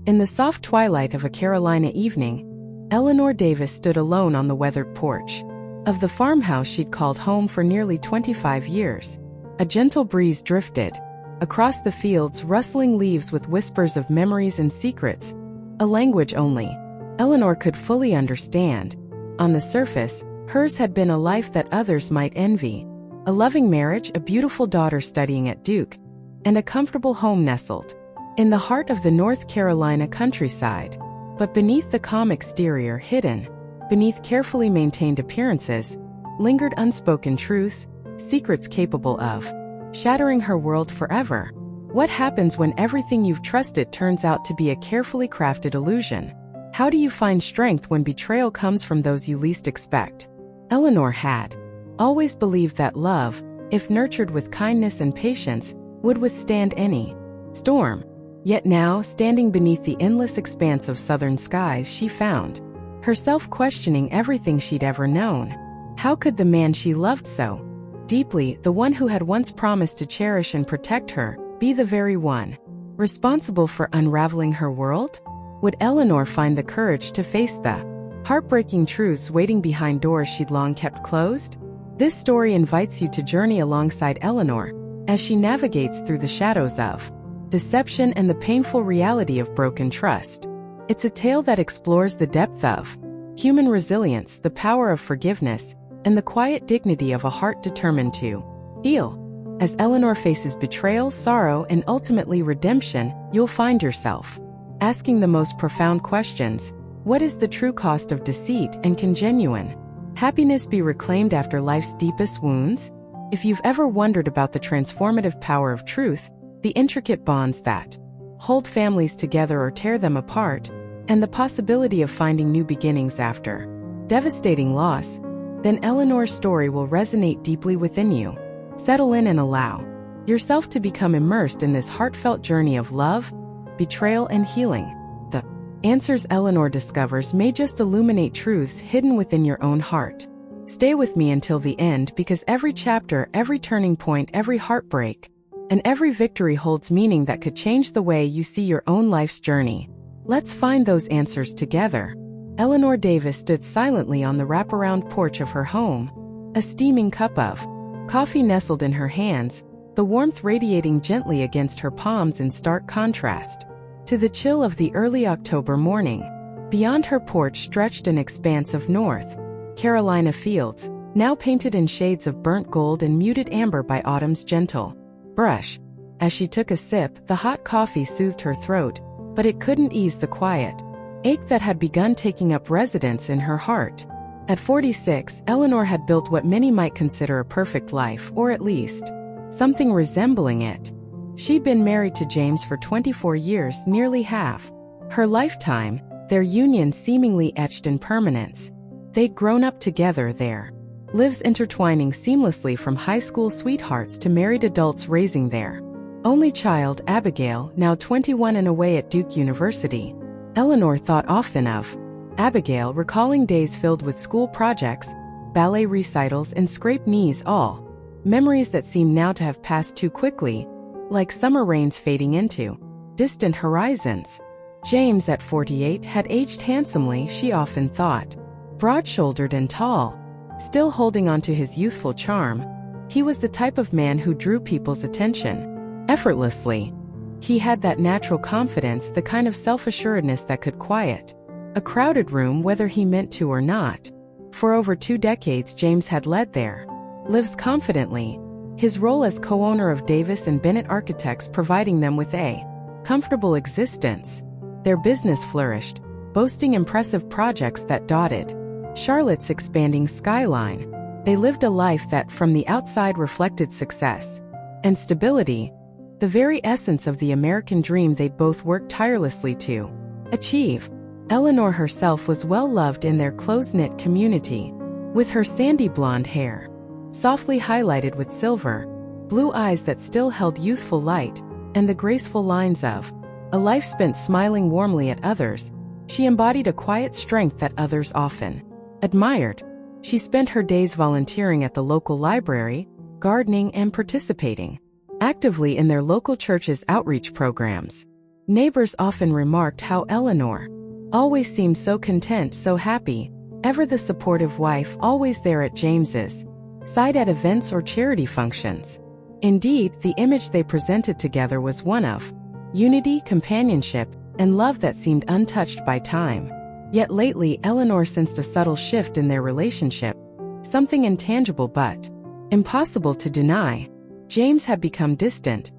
In the soft twilight of a Carolina evening, Eleanor Davis stood alone on the weathered porch of the farmhouse she'd called home for nearly 25 years. A gentle breeze drifted across the fields, rustling leaves with whispers of memories and secrets, a language only Eleanor could fully understand. On the surface, hers had been a life that others might envy. A loving marriage, a beautiful daughter studying at Duke, and a comfortable home nestled in the heart of the North Carolina countryside. But beneath the calm exterior, hidden beneath carefully maintained appearances, lingered unspoken truths, secrets capable of shattering her world forever. What happens when everything you've trusted turns out to be a carefully crafted illusion? How do you find strength when betrayal comes from those you least expect? Eleanor had always believed that love, if nurtured with kindness and patience, would withstand any storm. Yet now, standing beneath the endless expanse of southern skies, she found herself questioning everything she'd ever known. How could the man she loved so deeply, the one who had once promised to cherish and protect her, be the very one responsible for unraveling her world? Would Eleanor find the courage to face the heartbreaking truths waiting behind doors she'd long kept closed? This story invites you to journey alongside Eleanor as she navigates through the shadows of deception and the painful reality of broken trust. It's a tale that explores the depth of human resilience, the power of forgiveness, and the quiet dignity of a heart determined to heal. As Eleanor faces betrayal, sorrow, and ultimately redemption, you'll find yourself asking the most profound questions. What is the true cost of deceit, and can genuine happiness be reclaimed after life's deepest wounds? If you've ever wondered about the transformative power of truth, the intricate bonds that hold families together or tear them apart, and the possibility of finding new beginnings after devastating loss, then Eleanor's story will resonate deeply within you. Settle in and allow yourself to become immersed in this heartfelt journey of love, betrayal, and healing. The answers Eleanor discovers may just illuminate truths hidden within your own heart. Stay with me until the end, because every chapter, every turning point, every heartbreak, and every victory holds meaning that could change the way you see your own life's journey. Let's find those answers together. Eleanor Davis stood silently on the wraparound porch of her home, a steaming cup of coffee nestled in her hands, the warmth radiating gently against her palms in stark contrast to the chill of the early October morning. Beyond her porch stretched an expanse of North Carolina fields, now painted in shades of burnt gold and muted amber by autumn's gentle brush. As she took a sip, the hot coffee soothed her throat, but it couldn't ease the quiet ache that had begun taking up residence in her heart. At 46, Eleanor had built what many might consider a perfect life, or at least something resembling it. She'd been married to James for 24 years, nearly half her lifetime, their union seemingly etched in permanence. They'd grown up together, their lives intertwining seamlessly from high school sweethearts to married adults raising their only child, Abigail, now 21 and away at Duke University. Eleanor thought often of Abigail, recalling days filled with school projects, ballet recitals, and scraped knees, all memories that seemed now to have passed too quickly, like summer rains fading into distant horizons. James, at 48, had aged handsomely, she often thought. Broad-shouldered and tall, still holding on to his youthful charm, he was the type of man who drew people's attention effortlessly. He had that natural confidence, the kind of self-assuredness that could quiet a crowded room whether he meant to or not. For over 2 decades, James had led their lives confidently, his role as co-owner of Davis and Bennett Architects providing them with a comfortable existence. Their business flourished, boasting impressive projects that dotted Charlotte's expanding skyline. They lived a life that from the outside reflected success and stability, the very essence of the American dream they'd both worked tirelessly to achieve. Eleanor herself was well loved in their close-knit community, with her sandy blonde hair softly highlighted with silver, blue eyes that still held youthful light, and the graceful lines of a life spent smiling warmly at others. She embodied a quiet strength that others often admired. She spent her days volunteering at the local library, gardening, and participating actively in their local church's outreach programs. Neighbors often remarked how Eleanor always seemed so content, so happy, ever the supportive wife, always there at James's side at events or charity functions. Indeed, the image they presented together was one of unity, companionship, and love that seemed untouched by time. Yet lately, Eleanor sensed a subtle shift in their relationship, something intangible but impossible to deny. James had become distant,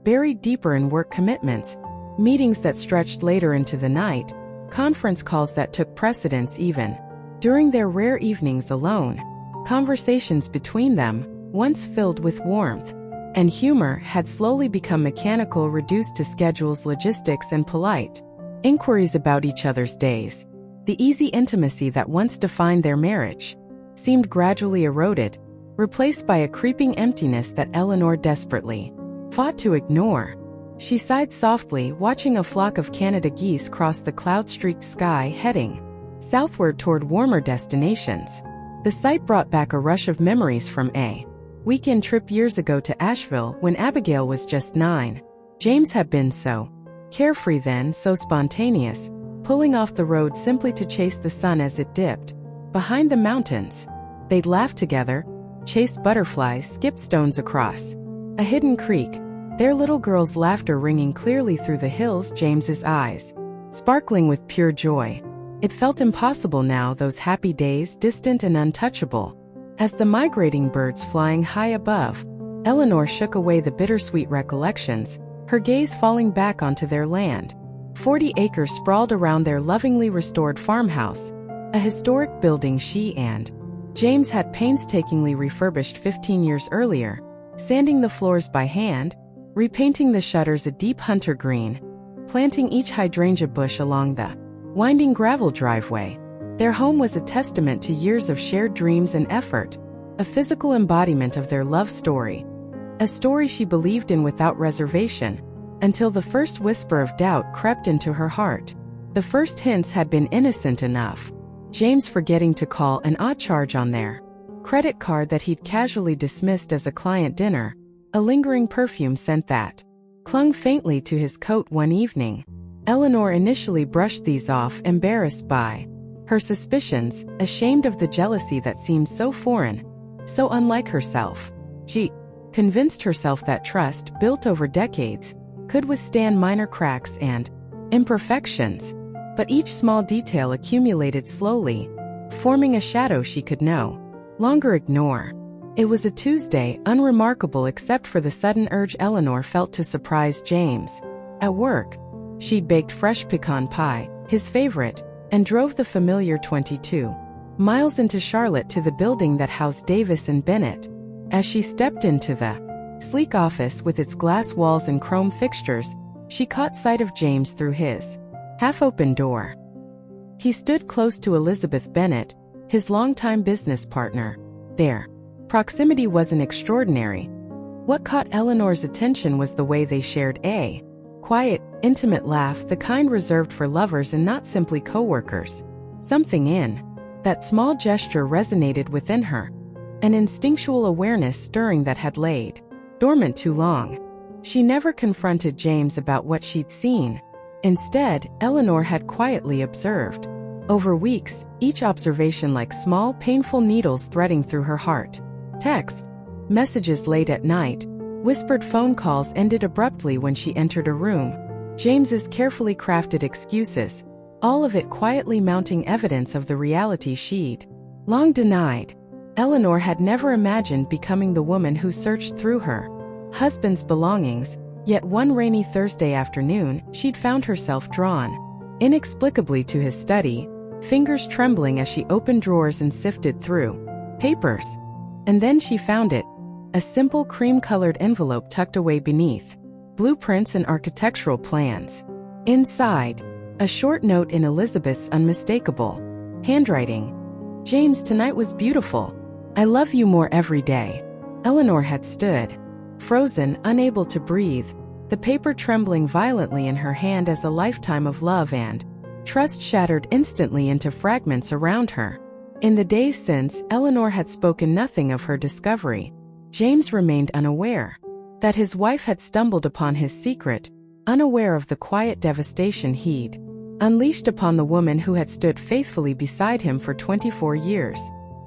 buried deeper in work commitments, meetings that stretched later into the night, conference calls that took precedence even during their rare evenings alone. Conversations between them, once filled with warmth and humor, had slowly become mechanical, reduced to schedules, logistics, and polite inquiries about each other's days. The easy intimacy that once defined their marriage seemed gradually eroded, replaced by a creeping emptiness that Eleanor desperately fought to ignore. She sighed softly, watching a flock of Canada geese cross the cloud-streaked sky, heading southward toward warmer destinations. The sight brought back a rush of memories from a weekend trip years ago to Asheville when Abigail was just 9. James had been so carefree then, so spontaneous, pulling off the road simply to chase the sun as it dipped behind the mountains. They'd laughed together, chased butterflies, skipped stones across a hidden creek, their little girl's laughter ringing clearly through the hills, James's eyes sparkling with pure joy. It felt impossible now, those happy days, distant and untouchable. As the migrating birds flying high above, Eleanor shook away the bittersweet recollections, her gaze falling back onto their land. 40 acres sprawled around their lovingly restored farmhouse, a historic building she and James had painstakingly refurbished 15 years earlier, sanding the floors by hand, repainting the shutters a deep hunter green, planting each hydrangea bush along the winding gravel driveway. Their home was a testament to years of shared dreams and effort, a physical embodiment of their love story, a story she believed in without reservation, until the first whisper of doubt crept into her heart. The first hints had been innocent enough. James forgetting to call an odd charge on their credit card that he'd casually dismissed as a client dinner, a lingering perfume scent that clung faintly to his coat one evening. Eleanor initially brushed these off, embarrassed by her suspicions, ashamed of the jealousy that seemed so foreign, so unlike herself. She convinced herself that trust, built over decades, could withstand minor cracks and imperfections. But each small detail accumulated slowly, forming a shadow she could no longer ignore. It was a Tuesday, unremarkable except for the sudden urge Eleanor felt to surprise James. At work, she'd baked fresh pecan pie, his favorite, and drove the familiar 22 miles into Charlotte to the building that housed Davis and Bennett. As she stepped into the sleek office with its glass walls and chrome fixtures, she caught sight of James through his half-open door. He stood close to Elizabeth Bennett, his longtime business partner. Their proximity wasn't extraordinary. What caught Eleanor's attention was the way they shared a quiet, intimate laugh, the kind reserved for lovers and not simply co-workers. Something in that small gesture resonated within her, an instinctual awareness stirring that had laid dormant too long. She never confronted James about what she'd seen. Instead, Eleanor had quietly observed. Over weeks, each observation like small, painful needles threading through her heart. Texts, messages late at night, whispered phone calls ended abruptly when she entered a room. James's carefully crafted excuses, all of it quietly mounting evidence of the reality she'd long denied. Eleanor had never imagined becoming the woman who searched through her husband's belongings, yet one rainy Thursday afternoon, she'd found herself drawn inexplicably to his study, fingers trembling as she opened drawers and sifted through papers. And then she found it, a simple cream-colored envelope tucked away beneath blueprints and architectural plans. Inside, a short note in Elizabeth's unmistakable handwriting. James, tonight was beautiful. I love you more every day. Eleanor had stood, frozen, unable to breathe, the paper trembling violently in her hand as a lifetime of love and trust shattered instantly into fragments around her. In the days since, Eleanor had spoken nothing of her discovery. James remained unaware that his wife had stumbled upon his secret, unaware of the quiet devastation he'd unleashed upon the woman who had stood faithfully beside him for 24 years.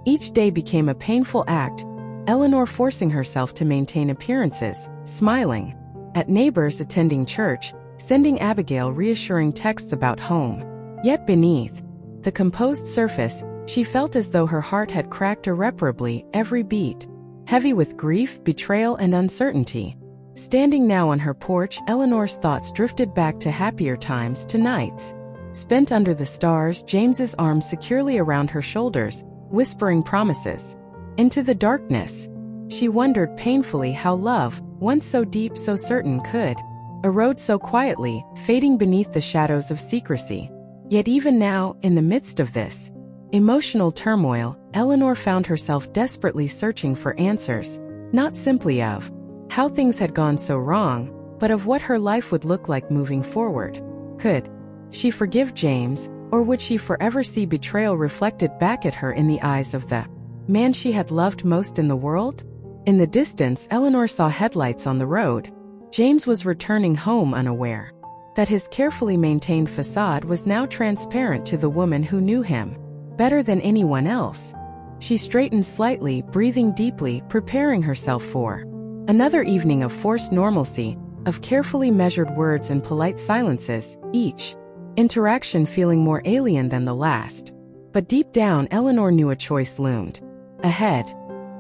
Each day became a painful act, Eleanor forcing herself to maintain appearances, smiling at neighbors, attending church, sending Abigail reassuring texts about home. Yet beneath the composed surface, she felt as though her heart had cracked irreparably, every beat heavy with grief, betrayal, and uncertainty. Standing now on her porch, Eleanor's thoughts drifted back to happier times, to nights spent under the stars, James's arms securely around her shoulders, whispering promises. Into the darkness, she wondered painfully how love, once so deep, so certain, could erode so quietly, fading beneath the shadows of secrecy. Yet even now, in the midst of this emotional turmoil, Eleanor found herself desperately searching for answers, not simply of how things had gone so wrong, but of what her life would look like moving forward. Could she forgive James, or would she forever see betrayal reflected back at her in the eyes of the man she had loved most in the world? In the distance, Eleanor saw headlights on the road. James was returning home, unaware that his carefully maintained facade was now transparent to the woman who knew him better than anyone else. She straightened slightly, breathing deeply, preparing herself for another evening of forced normalcy, of carefully measured words and polite silences, each interaction feeling more alien than the last. But deep down, Eleanor knew a choice loomed ahead,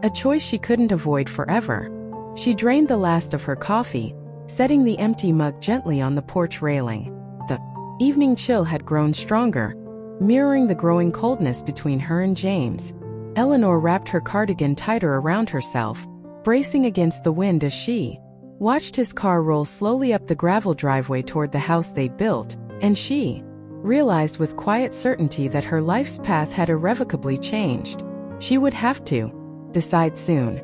a choice she couldn't avoid forever. She drained the last of her coffee, setting the empty mug gently on the porch railing. The evening chill had grown stronger, mirroring the growing coldness between her and James. Eleanor wrapped her cardigan tighter around herself, bracing against the wind as she watched his car roll slowly up the gravel driveway toward the house they'd built, and she realized with quiet certainty that her life's path had irrevocably changed. She would have to decide soon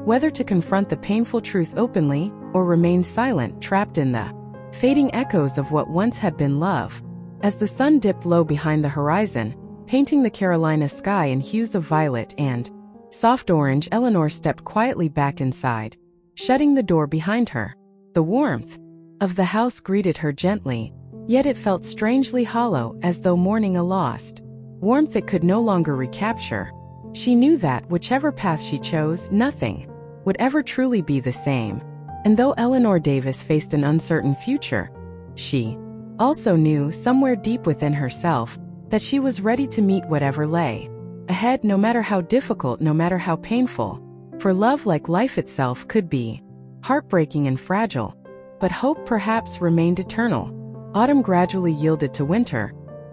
whether to confront the painful truth openly or remain silent, trapped in the fading echoes of what once had been love. As the sun dipped low behind the horizon, painting the Carolina sky in hues of violet and soft orange, Eleanor stepped quietly back inside, shutting the door behind her. The warmth of the house greeted her gently, yet it felt strangely hollow, as though mourning a lost warmth it could no longer recapture. She knew that, whichever path she chose, nothing would ever truly be the same. And though Eleanor Davis faced an uncertain future, she also knew, somewhere deep within herself, that she was ready to meet whatever lay ahead, no matter how difficult, no matter how painful. For love, like life itself, could be heartbreaking and fragile, but hope perhaps remained eternal. Autumn gradually yielded to winter,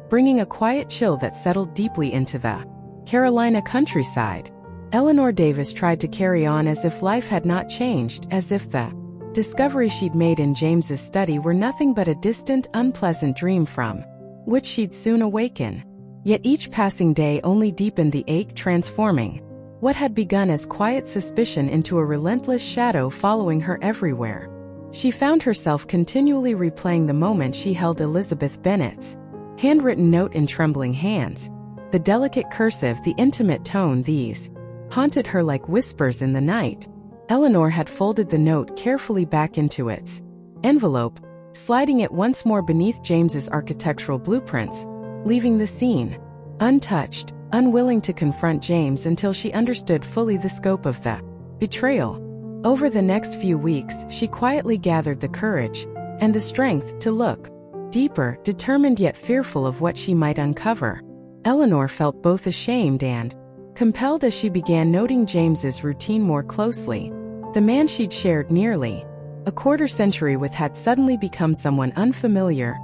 bringing a quiet chill that settled deeply into the Carolina countryside. Eleanor Davis tried to carry on as if life had not changed, as if the discoveries she'd made in James's study were nothing but a distant, unpleasant dream from which she'd soon awaken. Yet each passing day only deepened the ache, transforming what had begun as quiet suspicion into a relentless shadow following her everywhere. She found herself continually replaying the moment she held Elizabeth Bennet's handwritten note in trembling hands. The delicate cursive, the intimate tone, these haunted her like whispers in the night. Eleanor had folded the note carefully back into its envelope, sliding it once more beneath James's architectural blueprints, leaving the scene untouched, unwilling to confront James until she understood fully the scope of the betrayal. Over the next few weeks, she quietly gathered the courage and the strength to look deeper, determined yet fearful of what she might uncover. Eleanor felt both ashamed and compelled as she began noting James's routine more closely. The man she'd shared nearly a quarter century with had suddenly become someone unfamiliar,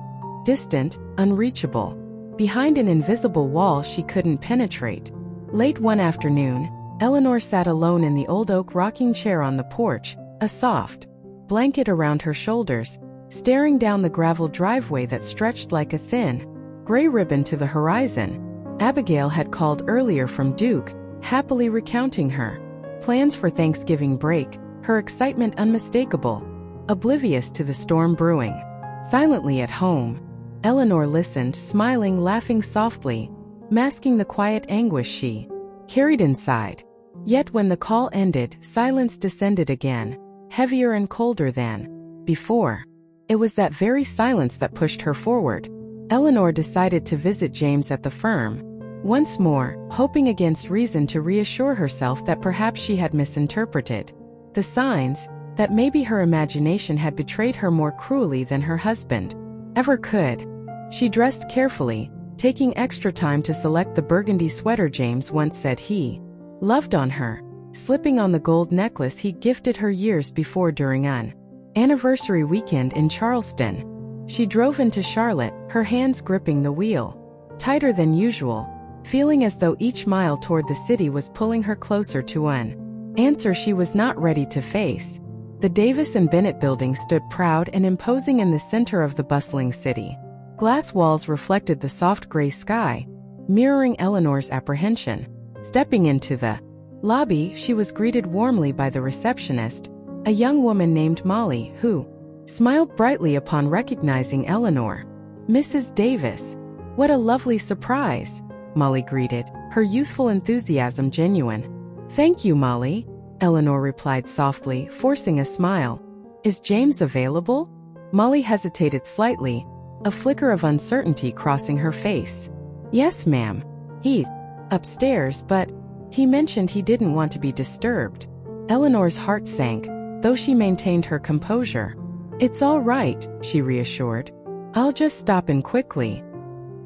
distant, unreachable, behind an invisible wall she couldn't penetrate. Late one afternoon, Eleanor sat alone in the old oak rocking chair on the porch, a soft blanket around her shoulders, staring down the gravel driveway that stretched like a thin gray ribbon to the horizon. Abigail had called earlier from Duke, happily recounting her plans for Thanksgiving break, her excitement unmistakable, oblivious to the storm brewing. Silently at home, Eleanor listened, smiling, laughing softly, masking the quiet anguish she carried inside. Yet when the call ended, silence descended again, heavier and colder than before. It was that very silence that pushed her forward. Eleanor decided to visit James at the firm once more, hoping against reason to reassure herself that perhaps she had misinterpreted the signs, that maybe her imagination had betrayed her more cruelly than her husband ever could. She dressed carefully, taking extra time to select the burgundy sweater James once said he loved on her, slipping on the gold necklace he gifted her years before during an anniversary weekend in Charleston. She drove into Charlotte, her hands gripping the wheel tighter than usual, feeling as though each mile toward the city was pulling her closer to an answer she was not ready to face. The Davis and Bennett building stood proud and imposing in the center of the bustling city. Glass walls reflected the soft gray sky, mirroring Eleanor's apprehension. Stepping into the lobby, she was greeted warmly by the receptionist, a young woman named Molly, who smiled brightly upon recognizing Eleanor. "Mrs. Davis, what a lovely surprise," Molly greeted, her youthful enthusiasm genuine. "Thank you, Molly," Eleanor replied softly, forcing a smile. "Is James available?" Molly hesitated slightly, a flicker of uncertainty crossing her face. "Yes, ma'am. He's upstairs, but he mentioned he didn't want to be disturbed." Eleanor's heart sank, though she maintained her composure. "It's all right," she reassured. "I'll just stop in quickly.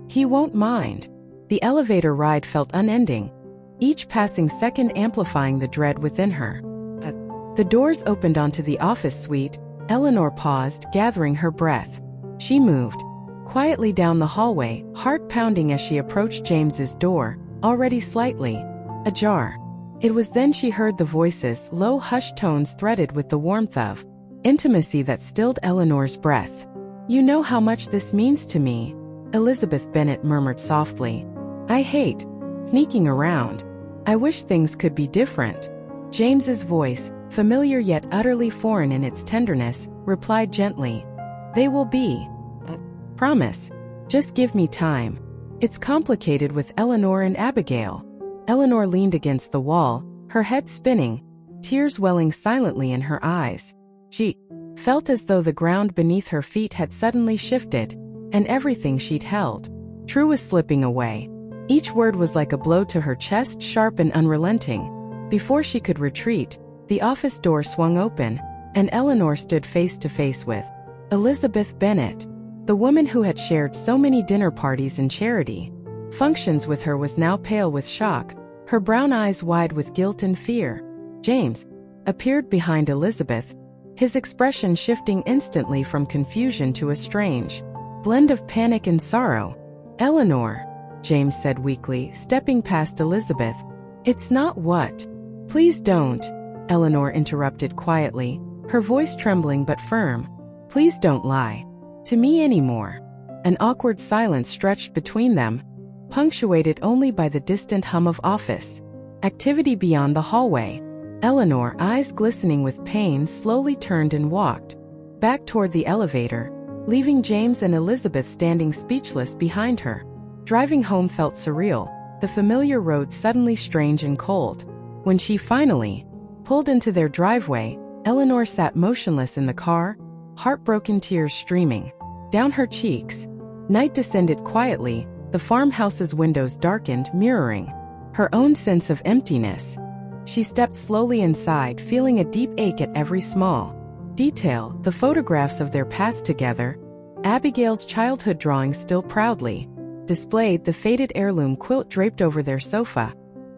He won't mind." The elevator ride felt unending, each passing second amplifying the dread within her. The doors opened onto the office suite. Eleanor paused, gathering her breath. She moved quietly down the hallway, heart pounding as she approached James's door, already slightly ajar. It was then she heard the voices, low hushed tones threaded with the warmth of intimacy that stilled Eleanor's breath. "You know how much this means to me," Elizabeth Bennet murmured softly. "I hate sneaking around. I wish things could be different." James's voice, familiar yet utterly foreign in its tenderness, replied gently, "They will be. Promise. Just give me time." "It's complicated with Eleanor and Abigail." Eleanor leaned against the wall, her head spinning, tears welling silently in her eyes. She felt as though the ground beneath her feet had suddenly shifted, and everything she'd held true was slipping away. Each word was like a blow to her chest, sharp and unrelenting. Before she could retreat, the office door swung open, and Eleanor stood face to face with Elizabeth Bennet. The woman who had shared so many dinner parties and charity functions with her was now pale with shock, her brown eyes wide with guilt and fear. James appeared behind Elizabeth, his expression shifting instantly from confusion to a strange blend of panic and sorrow. "Eleanor," James said weakly, stepping past Elizabeth. "It's not what." "Please don't," Eleanor interrupted quietly, her voice trembling but firm. "Please don't lie to me anymore." An awkward silence stretched between them, punctuated only by the distant hum of office activity beyond the hallway. Eleanor, eyes glistening with pain, slowly turned and walked back toward the elevator, leaving James and Elizabeth standing speechless behind her. Driving home felt surreal, the familiar road suddenly strange and cold. When she finally pulled into their driveway, Eleanor sat motionless in the car, heartbroken tears streaming down her cheeks. Night descended quietly, the farmhouse's windows darkened, mirroring her own sense of emptiness. She stepped slowly inside, feeling a deep ache at every small detail, the photographs of their past together, Abigail's childhood drawings still proudly displayed, the faded heirloom quilt draped over their sofa,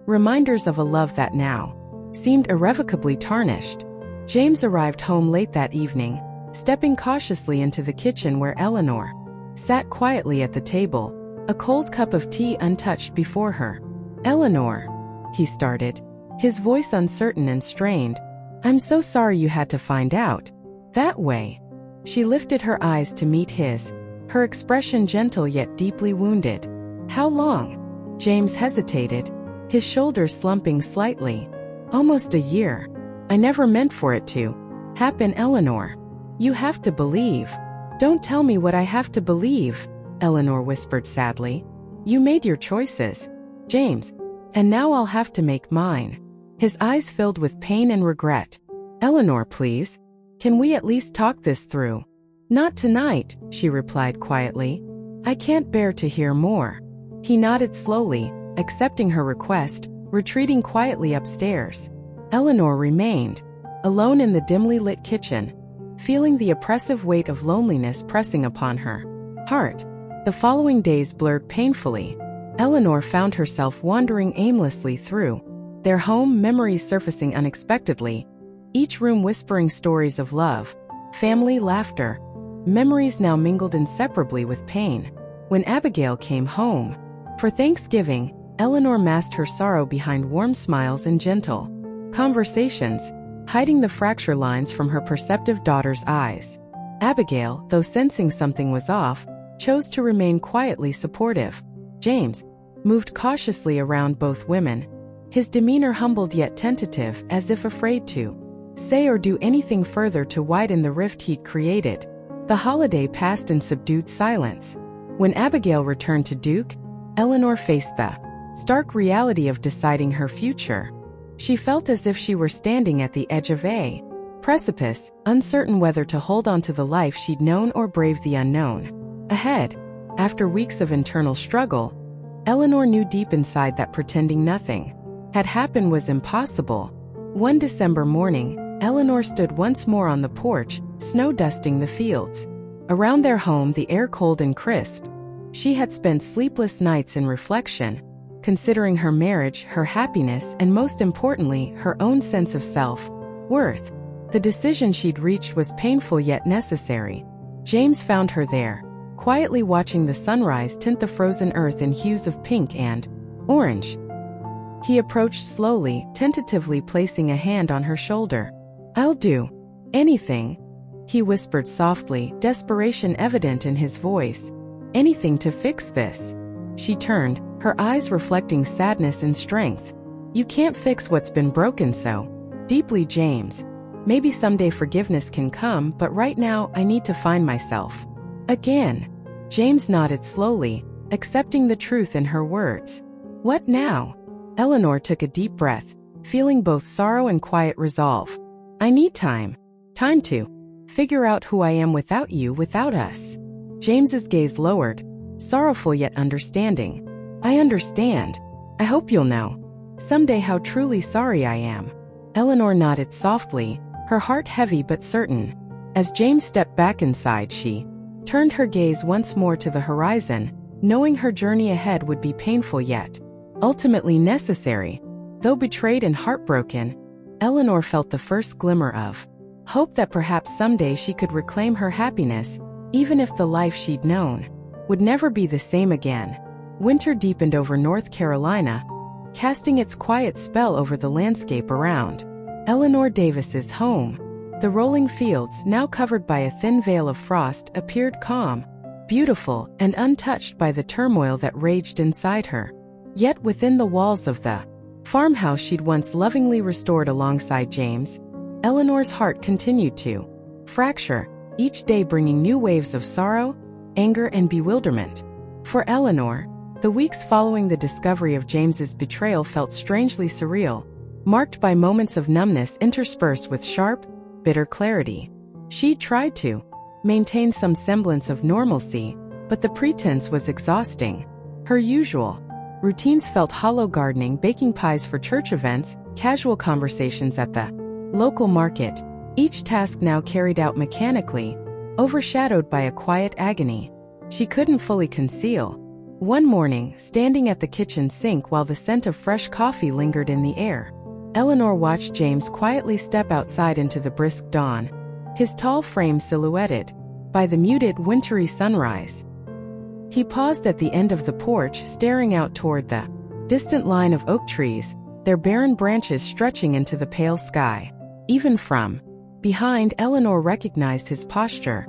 reminders of a love that now seemed irrevocably tarnished. James arrived home late that evening, stepping cautiously into the kitchen where Eleanor sat quietly at the table, a cold cup of tea untouched before her. "Eleanor," he started, his voice uncertain and strained. "I'm so sorry you had to find out that way." She lifted her eyes to meet his, her expression gentle yet deeply wounded. "How long?" James hesitated, his shoulders slumping slightly. "Almost a year. I never meant for it to happen, Eleanor. You have to believe." "Don't tell me what I have to believe," Eleanor whispered sadly. "You made your choices, James, and now I'll have to make mine." His eyes filled with pain and regret. "Eleanor, please. Can we at least talk this through?" "Not tonight," she replied quietly. "I can't bear to hear more." He nodded slowly, accepting her request, retreating quietly upstairs. Eleanor remained, alone in the dimly lit kitchen, feeling the oppressive weight of loneliness pressing upon her heart. The following days blurred painfully. Eleanor found herself wandering aimlessly through their home, memories surfacing unexpectedly, each room whispering stories of love, family, laughter, memories now mingled inseparably with pain. When Abigail came home for Thanksgiving, Eleanor masked her sorrow behind warm smiles and gentle conversations, hiding the fracture lines from her perceptive daughter's eyes. Abigail, though sensing something was off, chose to remain quietly supportive. James moved cautiously around both women, his demeanor humbled yet tentative, as if afraid to say or do anything further to widen the rift he'd created. The holiday passed in subdued silence. When Abigail returned to Duke, Eleanor faced the stark reality of deciding her future. She felt as if she were standing at the edge of a precipice, uncertain whether to hold on to the life she'd known or brave the unknown ahead. After weeks of internal struggle, Eleanor knew deep inside that pretending nothing had happened was impossible. One December morning, Eleanor stood once more on the porch, snow dusting the fields. Around their home, the air cold and crisp. She had spent sleepless nights in reflection, considering her marriage, her happiness, and most importantly, her own sense of self-worth. The decision she'd reached was painful yet necessary. James found her there, quietly watching the sunrise tint the frozen earth in hues of pink and orange. He approached slowly, tentatively placing a hand on her shoulder. "I'll do anything," he whispered softly, desperation evident in his voice. "Anything to fix this." She turned, her eyes reflecting sadness and strength. "You can't fix what's been broken so deeply, James. Maybe someday forgiveness can come, but right now I need to find myself again." James nodded slowly, accepting the truth in her words. "What now?" Eleanor took a deep breath, feeling both sorrow and quiet resolve. "I need time. Time to figure out who I am without you, without us." James's gaze lowered, sorrowful yet understanding. "I understand. I hope you'll know someday how truly sorry I am." Eleanor nodded softly, her heart heavy but certain. As James stepped back inside, she turned her gaze once more to the horizon, knowing her journey ahead would be painful yet ultimately necessary. Though betrayed and heartbroken, Eleanor felt the first glimmer of hope that perhaps someday she could reclaim her happiness, even if the life she'd known would never be the same again. Winter deepened over North Carolina, casting its quiet spell over the landscape around Eleanor Davis's home. The rolling fields, now covered by a thin veil of frost, appeared calm, beautiful, and untouched by the turmoil that raged inside her. Yet within the walls of the farmhouse she'd once lovingly restored alongside James, Eleanor's heart continued to fracture, each day bringing new waves of sorrow, anger, and bewilderment. For Eleanor, the weeks following the discovery of James's betrayal felt strangely surreal, marked by moments of numbness interspersed with sharp, bitter clarity. She tried to maintain some semblance of normalcy, but the pretense was exhausting. Her usual routines felt hollow: gardening, baking pies for church events, casual conversations at the local market. Each task now carried out mechanically, overshadowed by a quiet agony she couldn't fully conceal. One morning, standing at the kitchen sink while the scent of fresh coffee lingered in the air, Eleanor watched James quietly step outside into the brisk dawn, his tall frame silhouetted by the muted, wintry sunrise. He paused at the end of the porch, staring out toward the distant line of oak trees, their barren branches stretching into the pale sky. Even from behind, Eleanor recognized his posture,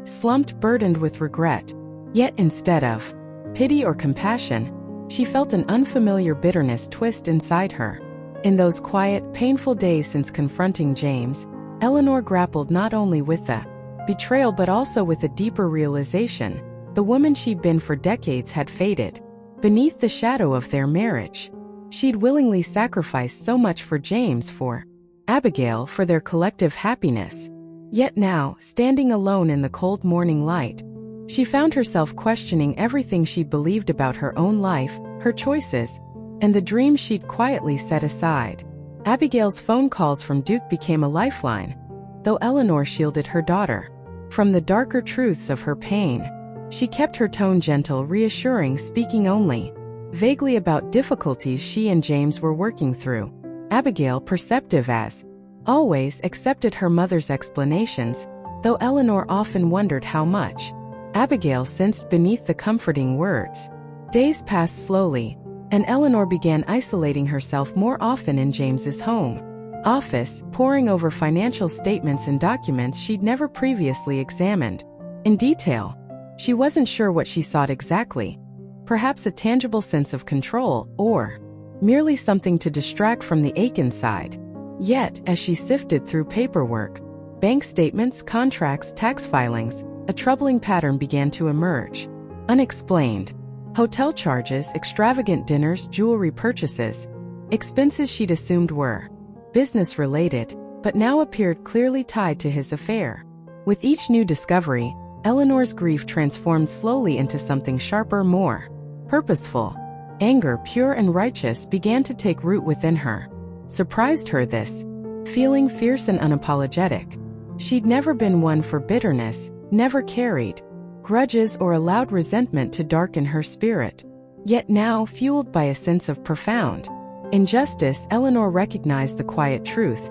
slumped, burdened with regret. Yet instead of pity or compassion, she felt an unfamiliar bitterness twist inside her. In those quiet, painful days since confronting James, Eleanor grappled not only with the betrayal but also with a deeper realization: the woman she'd been for decades had faded beneath the shadow of their marriage. She'd willingly sacrificed so much for James, for Abigail, for their collective happiness. Yet now, standing alone in the cold morning light, she found herself questioning everything she'd believed about her own life, her choices, and the dreams she'd quietly set aside. Abigail's phone calls from Duke became a lifeline, though Eleanor shielded her daughter from the darker truths of her pain. She kept her tone gentle, reassuring, speaking only vaguely about difficulties she and James were working through. Abigail, perceptive as always, accepted her mother's explanations, though Eleanor often wondered how much Abigail sensed beneath the comforting words. Days passed slowly, and Eleanor began isolating herself more often in James's home office, poring over financial statements and documents she'd never previously examined in detail. She wasn't sure what she sought exactly. Perhaps a tangible sense of control, or merely something to distract from the ache inside. Yet, as she sifted through paperwork, bank statements, contracts, tax filings, a troubling pattern began to emerge. Unexplained hotel charges, extravagant dinners, jewelry purchases, expenses she'd assumed were business-related, but now appeared clearly tied to his affair. With each new discovery, Eleanor's grief transformed slowly into something sharper, more purposeful. Anger, pure and righteous, began to take root within her. Surprised her, this feeling, fierce and unapologetic. She'd never been one for bitterness, never carried grudges or allowed resentment to darken her spirit. Yet now, fueled by a sense of profound injustice, Eleanor recognized the quiet truth.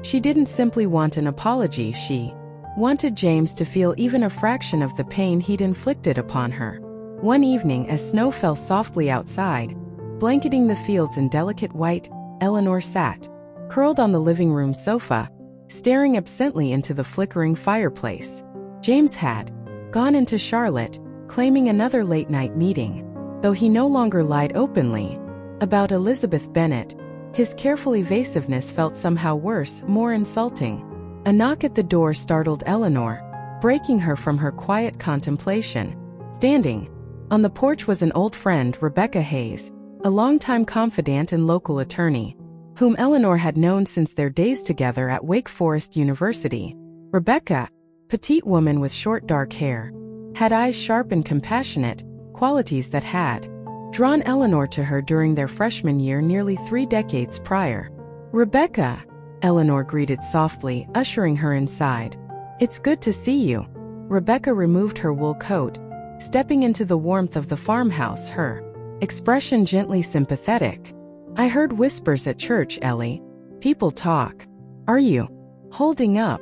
She didn't simply want an apology, she wanted James to feel even a fraction of the pain he'd inflicted upon her. One evening, as snow fell softly outside, blanketing the fields in delicate white, Eleanor sat, curled on the living room sofa, staring absently into the flickering fireplace. James had gone into Charlotte, claiming another late-night meeting. Though he no longer lied openly about Elizabeth Bennet, his careful evasiveness felt somehow worse, more insulting. A knock at the door startled Eleanor, breaking her from her quiet contemplation. Standing on the porch was an old friend, Rebecca Hayes, a longtime confidant and local attorney, whom Eleanor had known since their days together at Wake Forest University. Rebecca, petite woman with short dark hair, had eyes sharp and compassionate, qualities that had drawn Eleanor to her during their freshman year nearly 3 decades prior. "Rebecca," Eleanor greeted softly, ushering her inside. "It's good to see you." Rebecca removed her wool coat, stepping into the warmth of the farmhouse, her expression gently sympathetic. "I heard whispers at church, Ellie. People talk. Are you holding up?"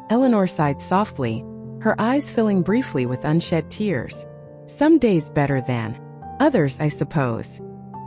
Eleanor sighed softly, her eyes filling briefly with unshed tears. "Some days better than others, I suppose."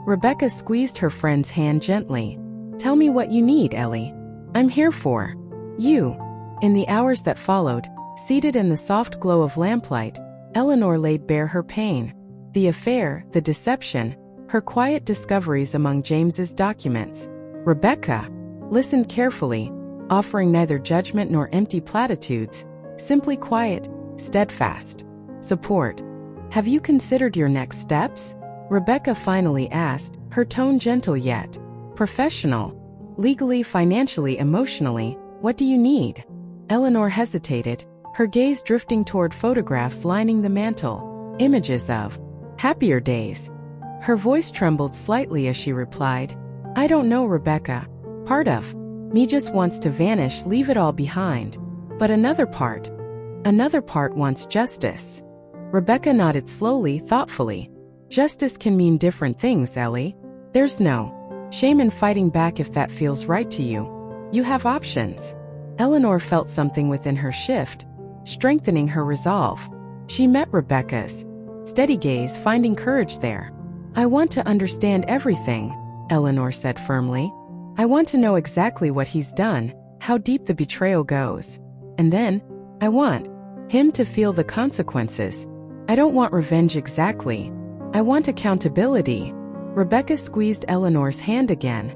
Rebecca squeezed her friend's hand gently. "Tell me what you need, Ellie. I'm here for you." In the hours that followed, seated in the soft glow of lamplight, Eleanor laid bare her pain. The affair, the deception, her quiet discoveries among James's documents. Rebecca listened carefully, offering neither judgment nor empty platitudes, simply quiet, steadfast support. "Have you considered your next steps?" Rebecca finally asked, her tone gentle yet professional. "Legally, financially, emotionally, what do you need?" Eleanor hesitated, her gaze drifting toward photographs lining the mantel, images of happier days. Her voice trembled slightly as she replied, "I don't know, Rebecca. Part of me just wants to vanish, leave it all behind. But another part wants justice." Rebecca nodded slowly, thoughtfully. "Justice can mean different things, Ellie. There's no shame in fighting back if that feels right to you. You have options." Eleanor felt something within her shift, strengthening her resolve. She met Rebecca's steady gaze, finding courage there. "I want to understand everything," Eleanor said firmly. "I want to know exactly what he's done, how deep the betrayal goes. And then, I want him to feel the consequences. I don't want revenge exactly. I want accountability." Rebecca squeezed Eleanor's hand again,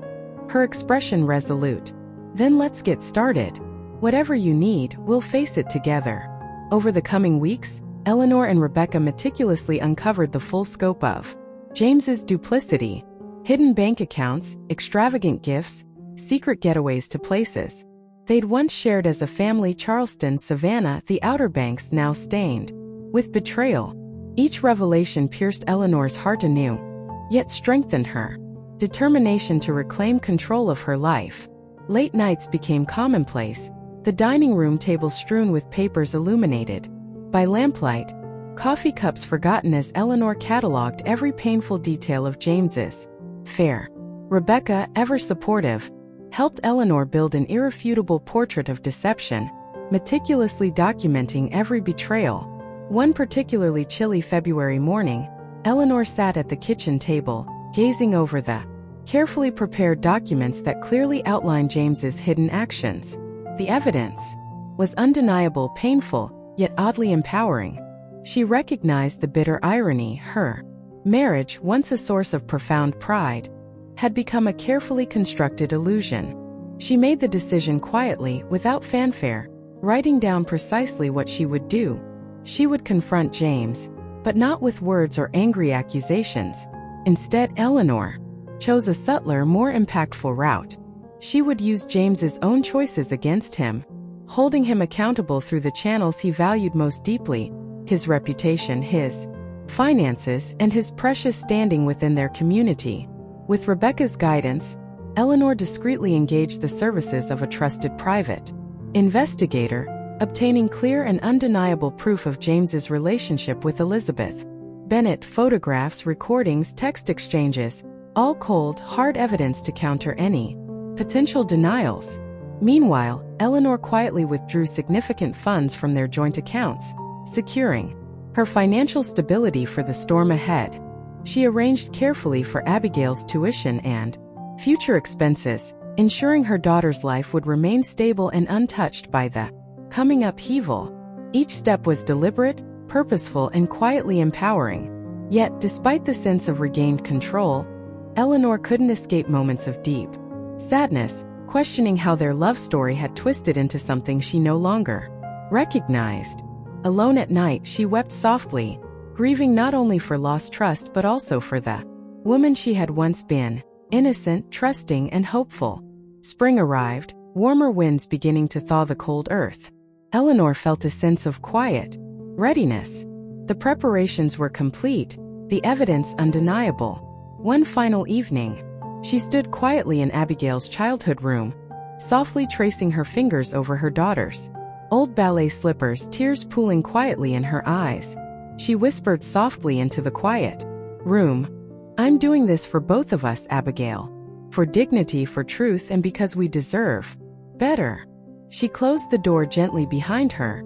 her expression resolute. "Then let's get started. Whatever you need, we'll face it together." Over the coming weeks, Eleanor and Rebecca meticulously uncovered the full scope of James's duplicity: hidden bank accounts, extravagant gifts, secret getaways to places they'd once shared as a family. Charleston, Savannah, the Outer Banks, now stained with betrayal. Each revelation pierced Eleanor's heart anew, yet strengthened her determination to reclaim control of her life. Late nights became commonplace, the dining room table strewn with papers illuminated by lamplight, coffee cups forgotten as Eleanor catalogued every painful detail of James's affair. Rebecca, ever supportive, helped Eleanor build an irrefutable portrait of deception, meticulously documenting every betrayal. One particularly chilly February morning, Eleanor sat at the kitchen table, gazing over the carefully prepared documents that clearly outlined James's hidden actions. The evidence was undeniable, painful, yet oddly empowering. She recognized the bitter irony. Her marriage, once a source of profound pride, had become a carefully constructed illusion. She made the decision quietly, without fanfare, writing down precisely what she would do. She would confront James, but not with words or angry accusations. Instead, Eleanor chose a subtler, more impactful route. She would use James's own choices against him, holding him accountable through the channels he valued most deeply: his reputation, his finances, and his precious standing within their community. With Rebecca's guidance, Eleanor discreetly engaged the services of a trusted private investigator, obtaining clear and undeniable proof of James's relationship with Elizabeth Bennet: photographs, recordings, text exchanges, all cold, hard evidence to counter any potential denials. Meanwhile, Eleanor quietly withdrew significant funds from their joint accounts, securing her financial stability for the storm ahead. She arranged carefully for Abigail's tuition and future expenses, ensuring her daughter's life would remain stable and untouched by the coming upheaval. Each step was deliberate, purposeful, and quietly empowering. Yet, despite the sense of regained control, Eleanor couldn't escape moments of deep sadness, questioning how their love story had twisted into something she no longer recognized. Alone at night, she wept softly, grieving not only for lost trust but also for the woman she had once been: innocent, trusting, and hopeful. Spring arrived, warmer winds beginning to thaw the cold earth. Eleanor felt a sense of quiet readiness. The preparations were complete, the evidence undeniable. One final evening, she stood quietly in Abigail's childhood room, softly tracing her fingers over her daughter's old ballet slippers, tears pooling quietly in her eyes. She whispered softly into the quiet room, "I'm doing this for both of us, Abigail. For dignity, for truth, and because we deserve better." She closed the door gently behind her,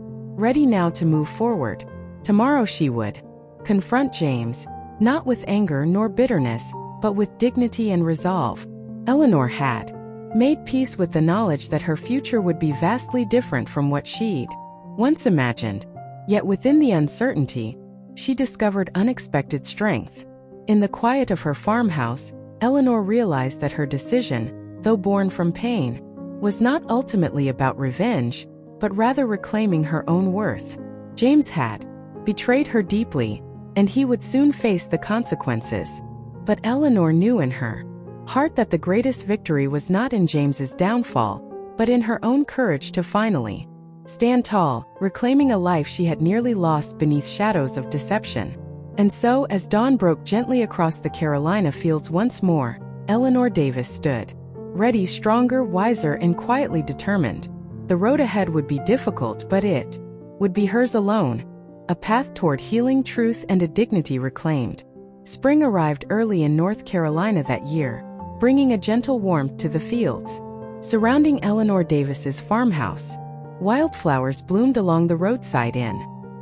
ready now to move forward. Tomorrow she would confront James, not with anger nor bitterness, but with dignity and resolve. Eleanor had made peace with the knowledge that her future would be vastly different from what she'd once imagined. Yet within the uncertainty, she discovered unexpected strength. In the quiet of her farmhouse, Eleanor realized that her decision, though born from pain, was not ultimately about revenge, but rather reclaiming her own worth. James had betrayed her deeply, and he would soon face the consequences. But Eleanor knew in her heart that the greatest victory was not in James's downfall, but in her own courage to finally stand tall, reclaiming a life she had nearly lost beneath shadows of deception. And so, as dawn broke gently across the Carolina fields once more, Eleanor Davis stood, ready, stronger, wiser, and quietly determined. The road ahead would be difficult, but it would be hers alone, a path toward healing, truth, and a dignity reclaimed. Spring arrived early in North Carolina that year, bringing a gentle warmth to the fields surrounding Eleanor Davis's farmhouse. Wildflowers bloomed along the roadside in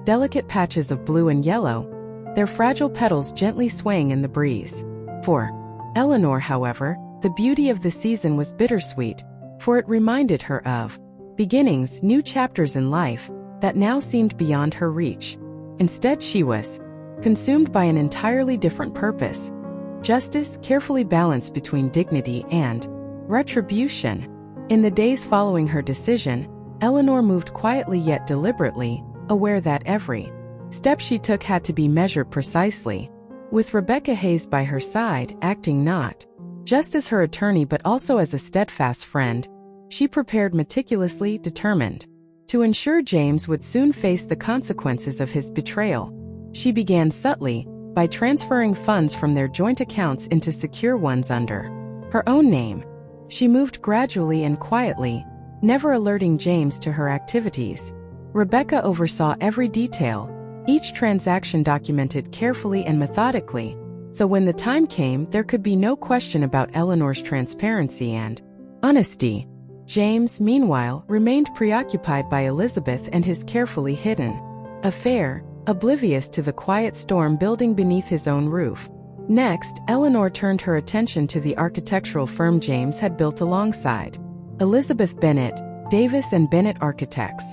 delicate patches of blue and yellow, their fragile petals gently swaying in the breeze. For Eleanor, however, the beauty of the season was bittersweet, for it reminded her of beginnings, new chapters in life that now seemed beyond her reach. Instead, she was consumed by an entirely different purpose: justice, carefully balanced between dignity and retribution. In the days following her decision, Eleanor moved quietly yet deliberately, aware that every step she took had to be measured precisely. With Rebecca Hayes by her side, acting not just as her attorney but also as a steadfast friend, She prepared meticulously, determined to ensure James would soon face the consequences of his betrayal. She began subtly, by transferring funds from their joint accounts into secure ones under her own name. She moved gradually and quietly, never alerting James to her activities. Rebecca oversaw every detail, each transaction documented carefully and methodically, so when the time came, there could be no question about Eleanor's transparency and honesty. James, meanwhile, remained preoccupied by Elizabeth and his carefully hidden affair, oblivious to the quiet storm building beneath his own roof. Next, Eleanor turned her attention to the architectural firm James had built alongside Elizabeth Bennet, Davis and Bennet Architects.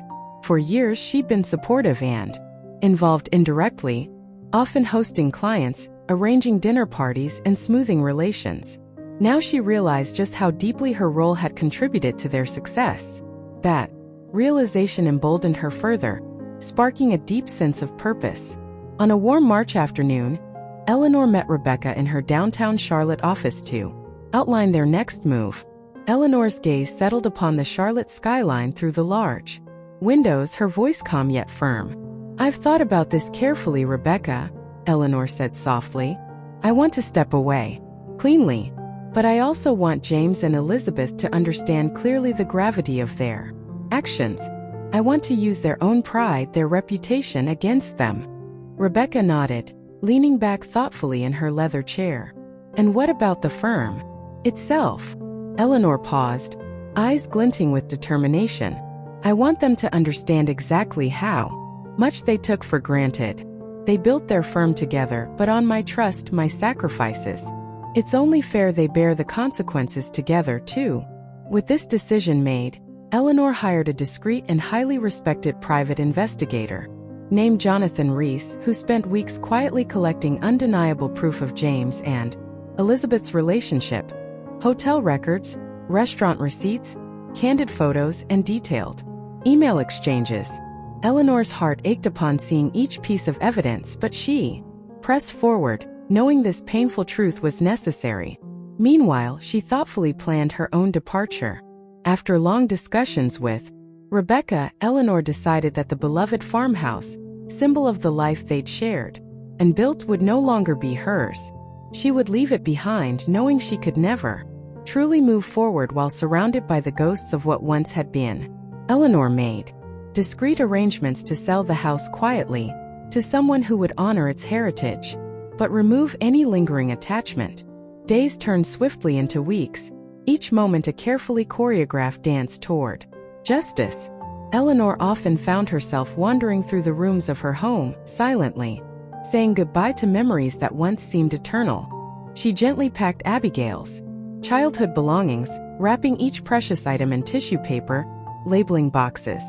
For years she'd been supportive and involved indirectly, often hosting clients, arranging dinner parties and smoothing relations. Now she realized just how deeply her role had contributed to their success. That realization emboldened her further, sparking a deep sense of purpose. On a warm March afternoon, Eleanor met Rebecca in her downtown Charlotte office to outline their next move. Eleanor's gaze settled upon the Charlotte skyline through the large windows, her voice calm yet firm. "I've thought about this carefully, Rebecca," Eleanor said softly. "I want to step away cleanly, but I also want James and Elizabeth to understand clearly the gravity of their actions. I want to use their own pride, their reputation against them." Rebecca nodded, leaning back thoughtfully in her leather chair. "And what about the firm itself?" Eleanor paused, eyes glinting with determination. "I want them to understand exactly how much they took for granted. They built their firm together, but on my trust, my sacrifices. It's only fair they bear the consequences together, too." With this decision made, Eleanor hired a discreet and highly respected private investigator named Jonathan Reese, who spent weeks quietly collecting undeniable proof of James and Elizabeth's relationship. Hotel records, restaurant receipts, candid photos, and detailed email exchanges. Eleanor's heart ached upon seeing each piece of evidence, but she pressed forward, knowing this painful truth was necessary. Meanwhile, she thoughtfully planned her own departure. After long discussions with Rebecca, Eleanor decided that the beloved farmhouse, symbol of the life they'd shared and built, would no longer be hers. She would leave it behind, knowing she could never truly move forward while surrounded by the ghosts of what once had been. Eleanor made discreet arrangements to sell the house quietly to someone who would honor its heritage, but remove any lingering attachment. Days turned swiftly into weeks, each moment a carefully choreographed dance toward justice. Eleanor often found herself wandering through the rooms of her home, silently saying goodbye to memories that once seemed eternal. She gently packed Abigail's childhood belongings, wrapping each precious item in tissue paper, labeling boxes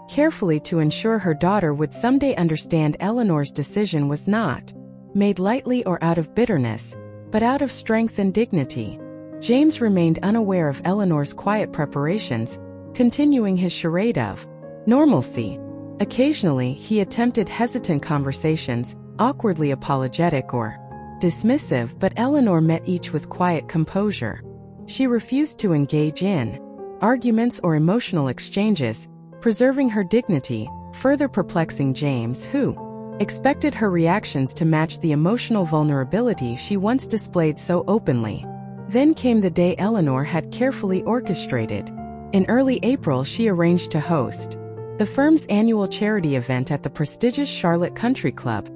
carefully to ensure her daughter would someday understand Eleanor's decision was not made lightly or out of bitterness, but out of strength and dignity. James remained unaware of Eleanor's quiet preparations, continuing his charade of normalcy. Occasionally, he attempted hesitant conversations, awkwardly apologetic or dismissive, but Eleanor met each with quiet composure. She refused to engage in arguments or emotional exchanges, preserving her dignity, further perplexing James, who expected her reactions to match the emotional vulnerability she once displayed so openly. Then came the day Eleanor had carefully orchestrated. In early April, she arranged to host the firm's annual charity event at the prestigious Charlotte Country Club,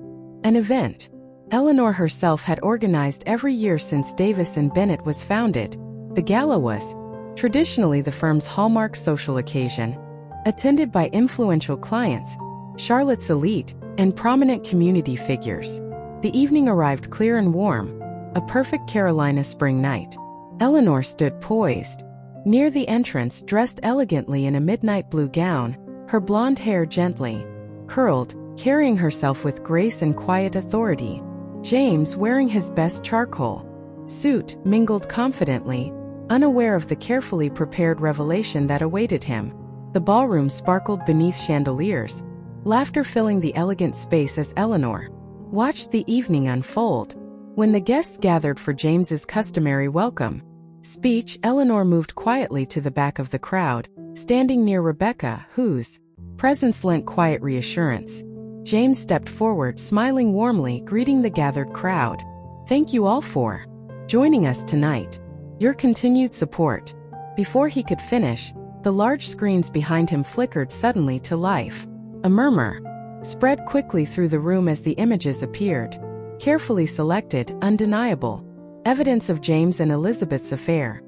an event Eleanor herself had organized every year since Davis and Bennet was founded. The gala was traditionally the firm's hallmark social occasion, attended by influential clients, Charlotte's elite, and prominent community figures. The evening arrived clear and warm, a perfect Carolina spring night. Eleanor stood poised near the entrance, dressed elegantly in a midnight blue gown, her blonde hair gently curled, carrying herself with grace and quiet authority. James, wearing his best charcoal suit, mingled confidently, unaware of the carefully prepared revelation that awaited him. The ballroom sparkled beneath chandeliers, laughter filling the elegant space as Eleanor watched the evening unfold. When the guests gathered for James's customary welcome, speech, Eleanor moved quietly to the back of the crowd, standing near Rebecca, whose presence lent quiet reassurance. James stepped forward, smiling warmly, greeting the gathered crowd. "Thank you all for joining us tonight. Your continued support." Before he could finish, the large screens behind him flickered suddenly to life. A murmur spread quickly through the room as the images appeared. Carefully selected, undeniable evidence of James and Elizabeth's affair.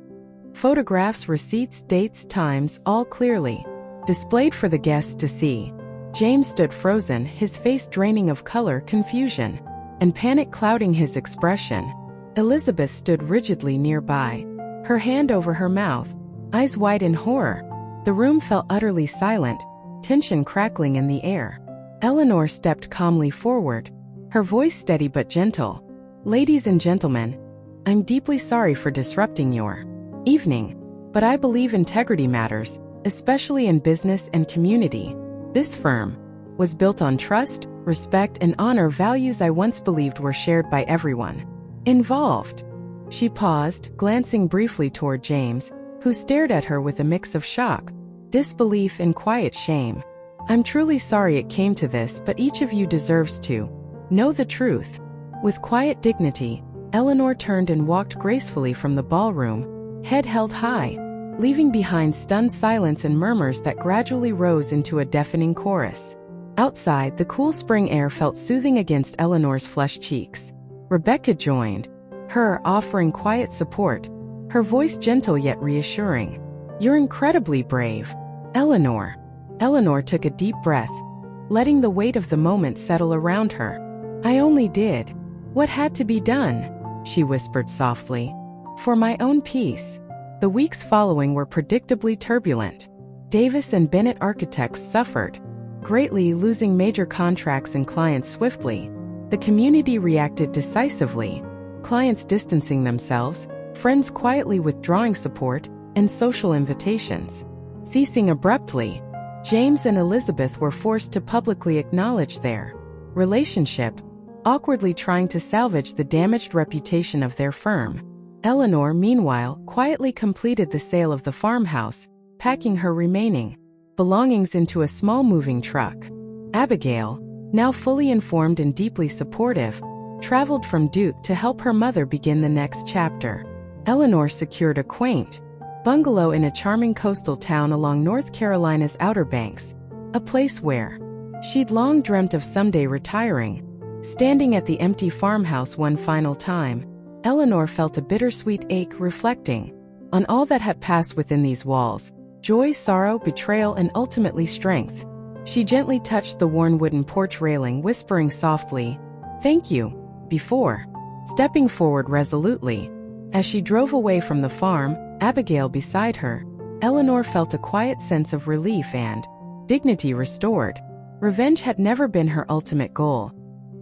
Photographs, receipts, dates, times, all clearly displayed for the guests to see. James stood frozen, his face draining of color, confusion, and panic clouding his expression. Elizabeth stood rigidly nearby, her hand over her mouth, eyes wide in horror. The room felt utterly silent, tension crackling in the air. Eleanor stepped calmly forward, her voice steady but gentle. "Ladies and gentlemen, I'm deeply sorry for disrupting your evening, but I believe integrity matters, especially in business and community. This firm was built on trust, respect, and honor, values I once believed were shared by everyone involved." She paused, glancing briefly toward James, who stared at her with a mix of shock, disbelief, and quiet shame. "I'm truly sorry it came to this, but each of you deserves to know the truth." With quiet dignity, Eleanor turned and walked gracefully from the ballroom, head held high, leaving behind stunned silence and murmurs that gradually rose into a deafening chorus. Outside, the cool spring air felt soothing against Eleanor's flushed cheeks. Rebecca joined her, offering quiet support, her voice gentle yet reassuring. "You're incredibly brave, Eleanor." Eleanor took a deep breath, letting the weight of the moment settle around her. "I only did what had to be done," she whispered softly, "for my own peace." The weeks following were predictably turbulent. Davis and Bennett Architects suffered greatly, losing major contracts and clients swiftly. The community reacted decisively, clients distancing themselves, friends quietly withdrawing support, and social invitations ceasing abruptly. James and Elizabeth were forced to publicly acknowledge their relationship, awkwardly trying to salvage the damaged reputation of their firm. Eleanor, meanwhile, quietly completed the sale of the farmhouse, packing her remaining belongings into a small moving truck. Abigail, now fully informed and deeply supportive, traveled from Duke to help her mother begin the next chapter. Eleanor secured a quaint bungalow in a charming coastal town along North Carolina's Outer Banks, a place where she'd long dreamt of someday retiring. Standing at the empty farmhouse one final time, Eleanor felt a bittersweet ache, reflecting on all that had passed within these walls: joy, sorrow, betrayal, and ultimately strength. She gently touched the worn wooden porch railing, whispering softly, "Thank you," before stepping forward resolutely. As she drove away from the farm, Abigail beside her, Eleanor felt a quiet sense of relief and dignity restored. Revenge had never been her ultimate goal,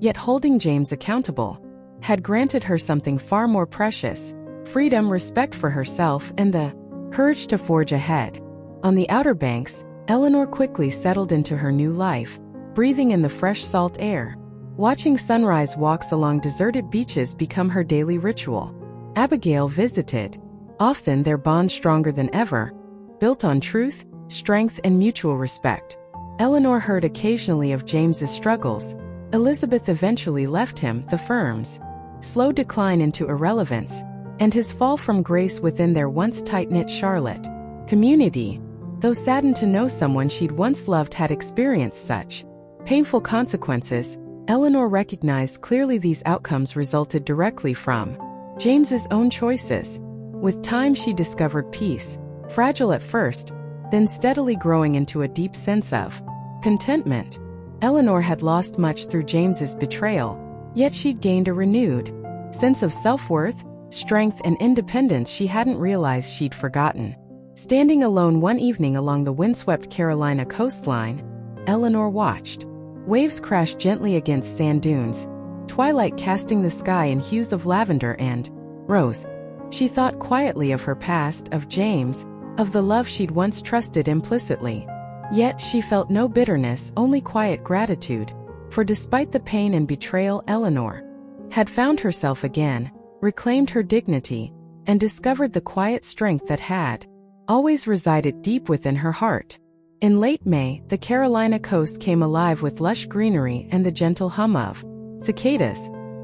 yet holding James accountable had granted her something far more precious: freedom, respect for herself, and the courage to forge ahead. On the Outer Banks, Eleanor quickly settled into her new life, breathing in the fresh salt air. Watching sunrise walks along deserted beaches become her daily ritual. Abigail visited often, their bond stronger than ever, built on truth, strength, and mutual respect. Eleanor heard occasionally of James's struggles. Elizabeth eventually left him, the firm's slow decline into irrelevance, and his fall from grace within their once tight-knit Charlotte community. Though saddened to know someone she'd once loved had experienced such painful consequences, Eleanor recognized clearly these outcomes resulted directly from James's own choices. With time, she discovered peace, fragile at first, then steadily growing into a deep sense of contentment. Eleanor had lost much through James's betrayal, yet she'd gained a renewed sense of self-worth, strength, and independence she hadn't realized she'd forgotten. Standing alone one evening along the windswept Carolina coastline, Eleanor watched waves crash gently against sand dunes, twilight casting the sky in hues of lavender and rose. She thought quietly of her past, of James, of the love she'd once trusted implicitly. Yet she felt no bitterness, only quiet gratitude, for despite the pain and betrayal, Eleanor had found herself again, reclaimed her dignity, and discovered the quiet strength that had always resided deep within her heart. In late May, the Carolina coast came alive with lush greenery and the gentle hum of cicadas.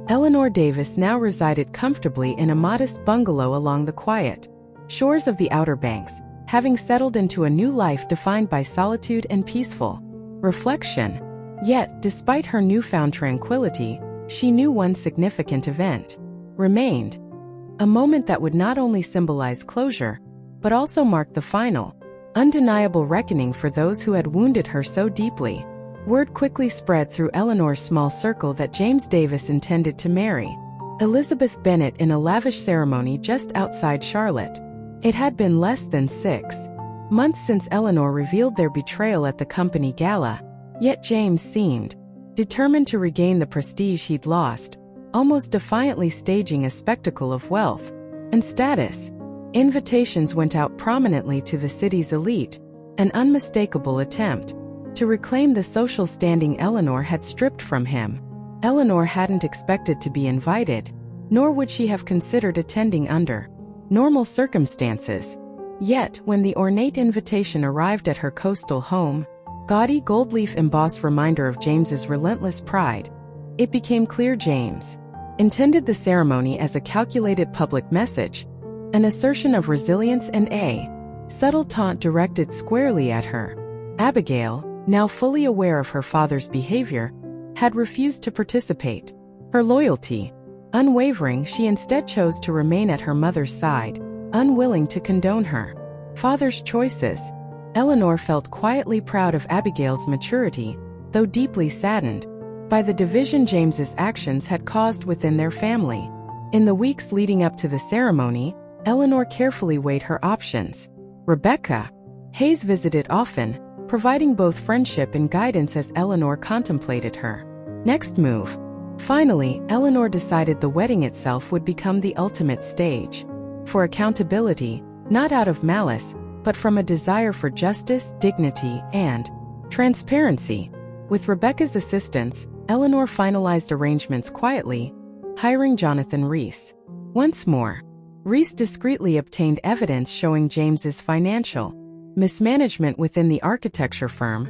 Eleanor Davis now resided comfortably in a modest bungalow along the quiet shores of the Outer Banks, having settled into a new life defined by solitude and peaceful reflection. Yet, despite her newfound tranquility, she knew one significant event remained. A moment that would not only symbolize closure, but also mark the final, undeniable reckoning for those who had wounded her so deeply. Word quickly spread through Eleanor's small circle that James Davis intended to marry Elizabeth Bennet in a lavish ceremony just outside Charlotte. It had been less than 6 months since Eleanor revealed their betrayal at the company gala, yet James seemed determined to regain the prestige he'd lost, almost defiantly staging a spectacle of wealth and status. Invitations went out prominently to the city's elite, an unmistakable attempt to reclaim the social standing Eleanor had stripped from him. Eleanor hadn't expected to be invited, nor would she have considered attending under normal circumstances. Yet, when the ornate invitation arrived at her coastal home, gaudy gold-leaf embossed reminder of James's relentless pride, it became clear James intended the ceremony as a calculated public message, an assertion of resilience and a subtle taunt directed squarely at her. Abigail, now fully aware of her father's behavior, had refused to participate. Her loyalty unwavering, she instead chose to remain at her mother's side, unwilling to condone her father's choices. Eleanor felt quietly proud of Abigail's maturity, though deeply saddened by the division James's actions had caused within their family. In the weeks leading up to the ceremony, Eleanor carefully weighed her options. Rebecca Hayes visited often, providing both friendship and guidance as Eleanor contemplated her next move. Finally, Eleanor decided the wedding itself would become the ultimate stage for accountability, not out of malice, but from a desire for justice, dignity, and transparency. With Rebecca's assistance, Eleanor finalized arrangements quietly, hiring Jonathan Reese. Once more, Reese discreetly obtained evidence showing James's financial mismanagement within the architecture firm,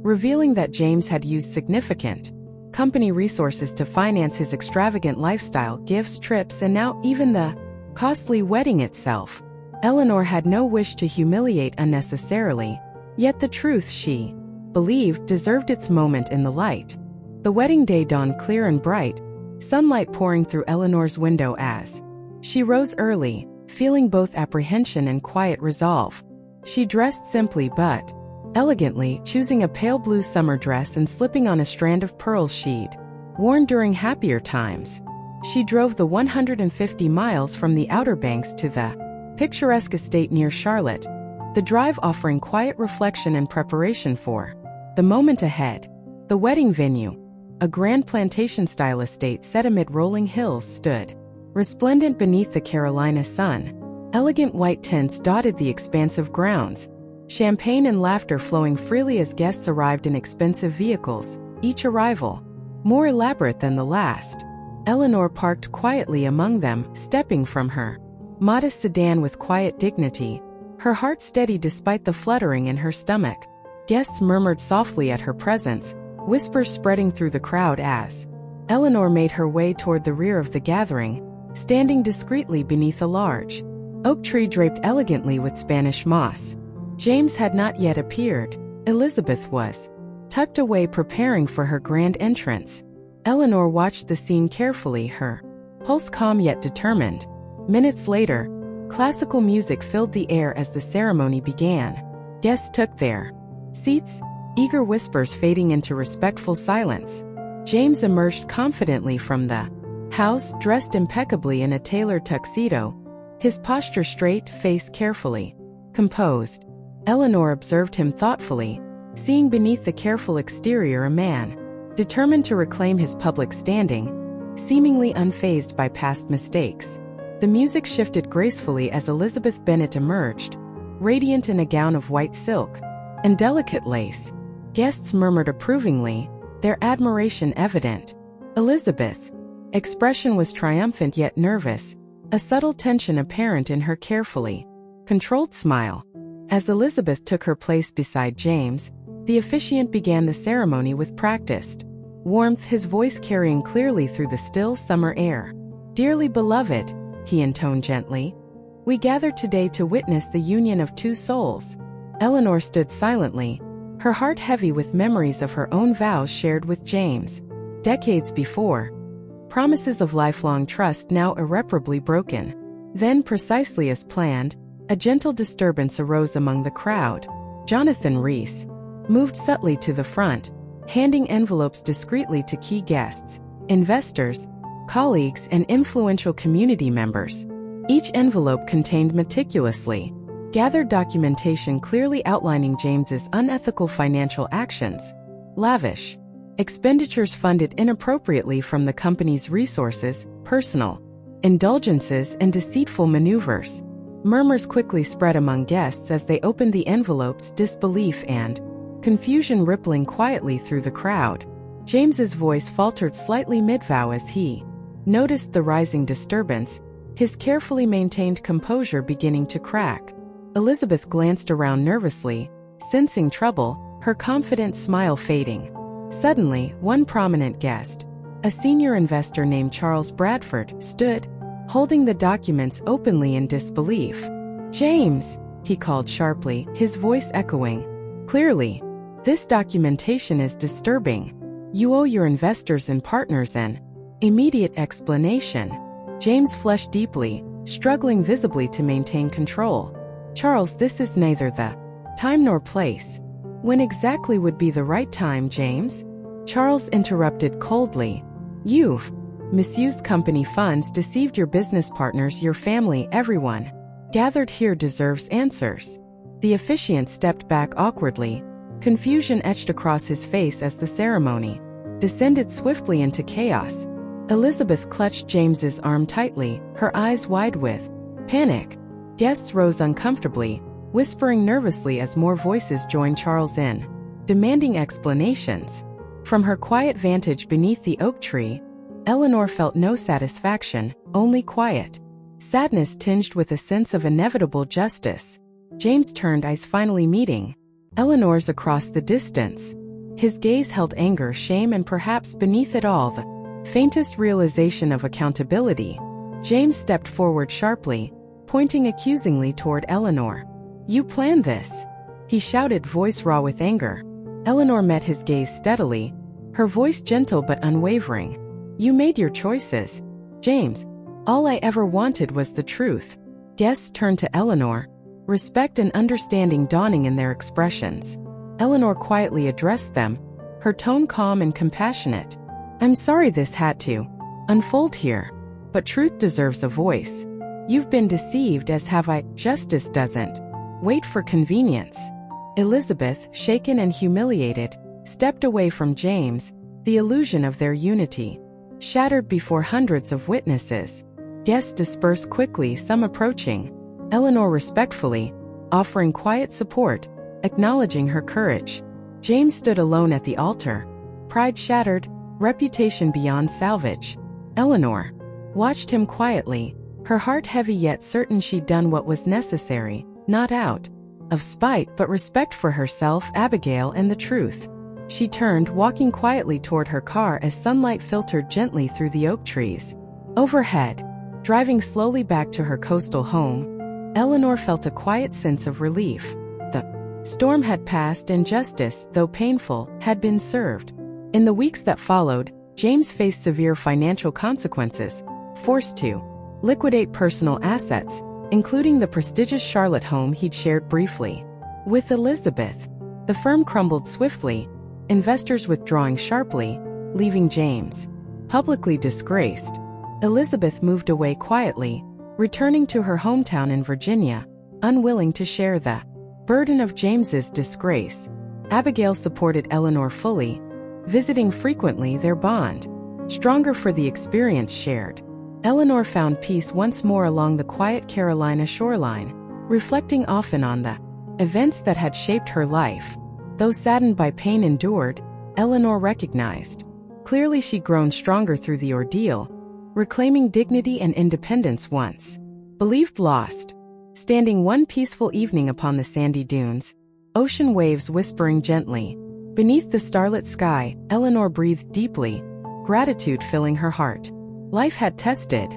revealing that James had used significant company resources to finance his extravagant lifestyle, gifts, trips, and now even the costly wedding itself. Eleanor had no wish to humiliate unnecessarily, yet the truth, she believed, deserved its moment in the light. The wedding day dawned clear and bright, sunlight pouring through Eleanor's window as she rose early, feeling both apprehension and quiet resolve. She dressed simply but elegantly, choosing a pale blue summer dress and slipping on a strand of pearls she'd worn during happier times. She drove the 150 miles from the Outer Banks to the picturesque estate near Charlotte, the drive offering quiet reflection and preparation for the moment ahead. The wedding venue, a grand plantation-style estate set amid rolling hills, stood resplendent beneath the Carolina sun. Elegant white tents dotted the expansive grounds, champagne and laughter flowing freely as guests arrived in expensive vehicles, each arrival more elaborate than the last. Eleanor parked quietly among them, stepping from her modest sedan with quiet dignity, her heart steady despite the fluttering in her stomach. Guests murmured softly at her presence, whispers spreading through the crowd as Eleanor made her way toward the rear of the gathering, standing discreetly beneath a large oak tree draped elegantly with Spanish moss. James had not yet appeared. Elizabeth was tucked away preparing for her grand entrance. Eleanor watched the scene carefully, her pulse calm yet determined. Minutes later, classical music filled the air as the ceremony began. Guests took their seats, eager whispers fading into respectful silence. James emerged confidently from the house, dressed impeccably in a tailored tuxedo, his posture straight, face carefully composed. Eleanor observed him thoughtfully, seeing beneath the careful exterior a man determined to reclaim his public standing, seemingly unfazed by past mistakes. The music shifted gracefully as Elizabeth Bennet emerged, radiant in a gown of white silk and delicate lace. Guests murmured approvingly, their admiration evident. Elizabeth's expression was triumphant yet nervous, a subtle tension apparent in her carefully controlled smile. As Elizabeth took her place beside James, the officiant began the ceremony with practiced warmth, his voice carrying clearly through the still summer air. "Dearly beloved," he intoned gently, "we gather today to witness the union of two souls." Eleanor stood silently, her heart heavy with memories of her own vows shared with James decades before, promises of lifelong trust now irreparably broken. Then, precisely as planned, a gentle disturbance arose among the crowd. Jonathan Reese moved subtly to the front, handing envelopes discreetly to key guests, investors, colleagues, and influential community members. Each envelope contained meticulously gathered documentation clearly outlining James's unethical financial actions, lavish expenditures funded inappropriately from the company's resources, personal indulgences, and deceitful maneuvers. Murmurs quickly spread among guests as they opened the envelopes, disbelief and confusion rippling quietly through the crowd. James's voice faltered slightly mid-vow as he noticed the rising disturbance, his carefully maintained composure beginning to crack. Elizabeth glanced around nervously, sensing trouble, her confident smile fading. Suddenly, one prominent guest, a senior investor named Charles Bradford, stood, holding the documents openly in disbelief. "James," he called sharply, his voice echoing clearly, "this documentation is disturbing. You owe your investors and partners an immediate explanation." James flushed deeply, struggling visibly to maintain control. "Charles, this is neither the time nor place." "When exactly would be the right time, James?" Charles interrupted coldly. "You've misused company funds, deceived your business partners, your family, everyone gathered here deserves answers." The officiant stepped back awkwardly, confusion etched across his face as the ceremony descended swiftly into chaos. Elizabeth clutched James's arm tightly, her eyes wide with panic. Guests rose uncomfortably, whispering nervously as more voices joined Charles in demanding explanations. From her quiet vantage beneath the oak tree, Eleanor felt no satisfaction, only quiet sadness tinged with a sense of inevitable justice. James turned, eyes finally meeting Eleanor's across the distance. His gaze held anger, shame, and perhaps beneath it all the faintest realization of accountability. James stepped forward sharply, pointing accusingly toward Eleanor. "You planned this," he shouted, voice raw with anger. Eleanor met his gaze steadily, her voice gentle but unwavering. "You made your choices, James. All I ever wanted was the truth." Guests turned to Eleanor, respect and understanding dawning in their expressions. Eleanor quietly addressed them, her tone calm and compassionate. "I'm sorry this had to unfold here, but truth deserves a voice. You've been deceived, as have I. Justice doesn't wait for convenience." Elizabeth, shaken and humiliated, stepped away from James, the illusion of their unity shattered before hundreds of witnesses. Guests dispersed quickly, some approaching Eleanor respectfully, offering quiet support, acknowledging her courage. James stood alone at the altar, pride shattered, reputation beyond salvage. Eleanor watched him quietly, her heart heavy yet certain she'd done what was necessary, not out of spite but respect for herself, Abigail, and the truth. She turned, walking quietly toward her car as sunlight filtered gently through the oak trees. Overhead, driving slowly back to her coastal home, Eleanor felt a quiet sense of relief. The storm had passed and justice, though painful, had been served. In the weeks that followed, James faced severe financial consequences, forced to liquidate personal assets, including the prestigious Charlotte home he'd shared briefly with Elizabeth. The firm crumbled swiftly, investors withdrawing sharply, leaving James publicly disgraced. Elizabeth moved away quietly, returning to her hometown in Virginia, unwilling to share the burden of James's disgrace. Abigail supported Eleanor fully, visiting frequently, their bond stronger for the experience shared. Eleanor found peace once more along the quiet Carolina shoreline, reflecting often on the events that had shaped her life. Though saddened by pain endured, Eleanor recognized clearly she'd grown stronger through the ordeal, reclaiming dignity and independence once believed lost. Standing one peaceful evening upon the sandy dunes, ocean waves whispering gently, beneath the starlit sky, Eleanor breathed deeply, gratitude filling her heart. Life had tested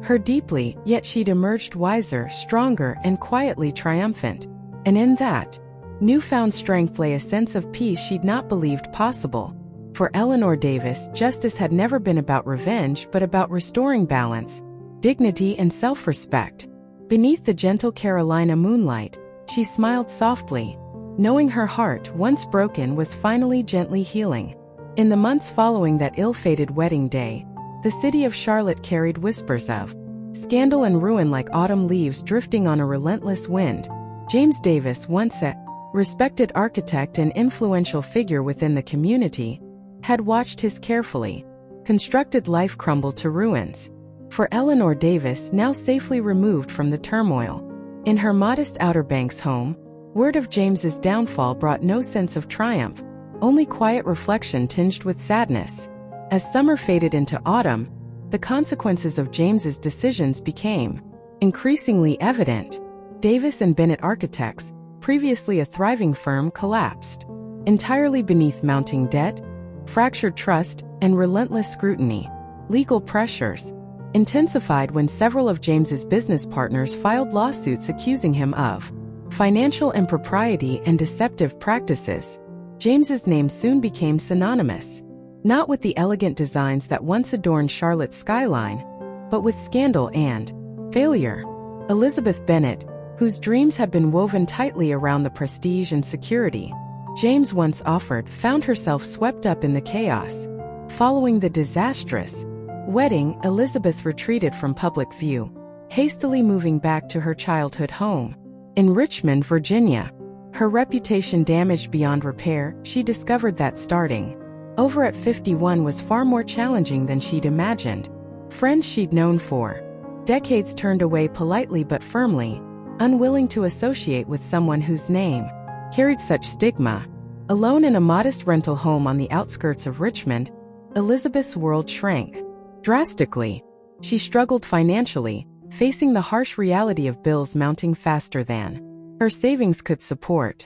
her deeply, yet she'd emerged wiser, stronger, and quietly triumphant. And in that newfound strength lay a sense of peace she'd not believed possible. For Eleanor Davis, justice had never been about revenge but about restoring balance, dignity, and self-respect. Beneath the gentle Carolina moonlight, she smiled softly, knowing her heart, once broken, was finally gently healing. In the months following that ill-fated wedding day, the city of Charlotte carried whispers of scandal and ruin like autumn leaves drifting on a relentless wind. James Davis, once a respected architect and influential figure within the community, had watched his carefully constructed life crumble to ruins. For Eleanor Davis, now safely removed from the turmoil, in her modest Outer Banks home, word of James's downfall brought no sense of triumph, only quiet reflection tinged with sadness. As summer faded into autumn, the consequences of James's decisions became increasingly evident. Davis and Bennett Architects, previously a thriving firm, collapsed entirely beneath mounting debt, fractured trust, and relentless scrutiny. Legal pressures intensified when several of James's business partners filed lawsuits accusing him of financial impropriety and deceptive practices. James's name soon became synonymous, not with the elegant designs that once adorned Charlotte's skyline, but with scandal and failure. Elizabeth Bennet, whose dreams had been woven tightly around the prestige and security James once offered, found herself swept up in the chaos. Following the disastrous wedding, Elizabeth retreated from public view, hastily moving back to her childhood home in Richmond, Virginia. Her reputation damaged beyond repair, she discovered that starting over at 51 was far more challenging than she'd imagined. Friends she'd known for decades turned away politely but firmly, unwilling to associate with someone whose name carried such stigma. Alone in a modest rental home on the outskirts of Richmond, Elizabeth's world shrank drastically. She struggled financially, facing the harsh reality of bills mounting faster than her savings could support.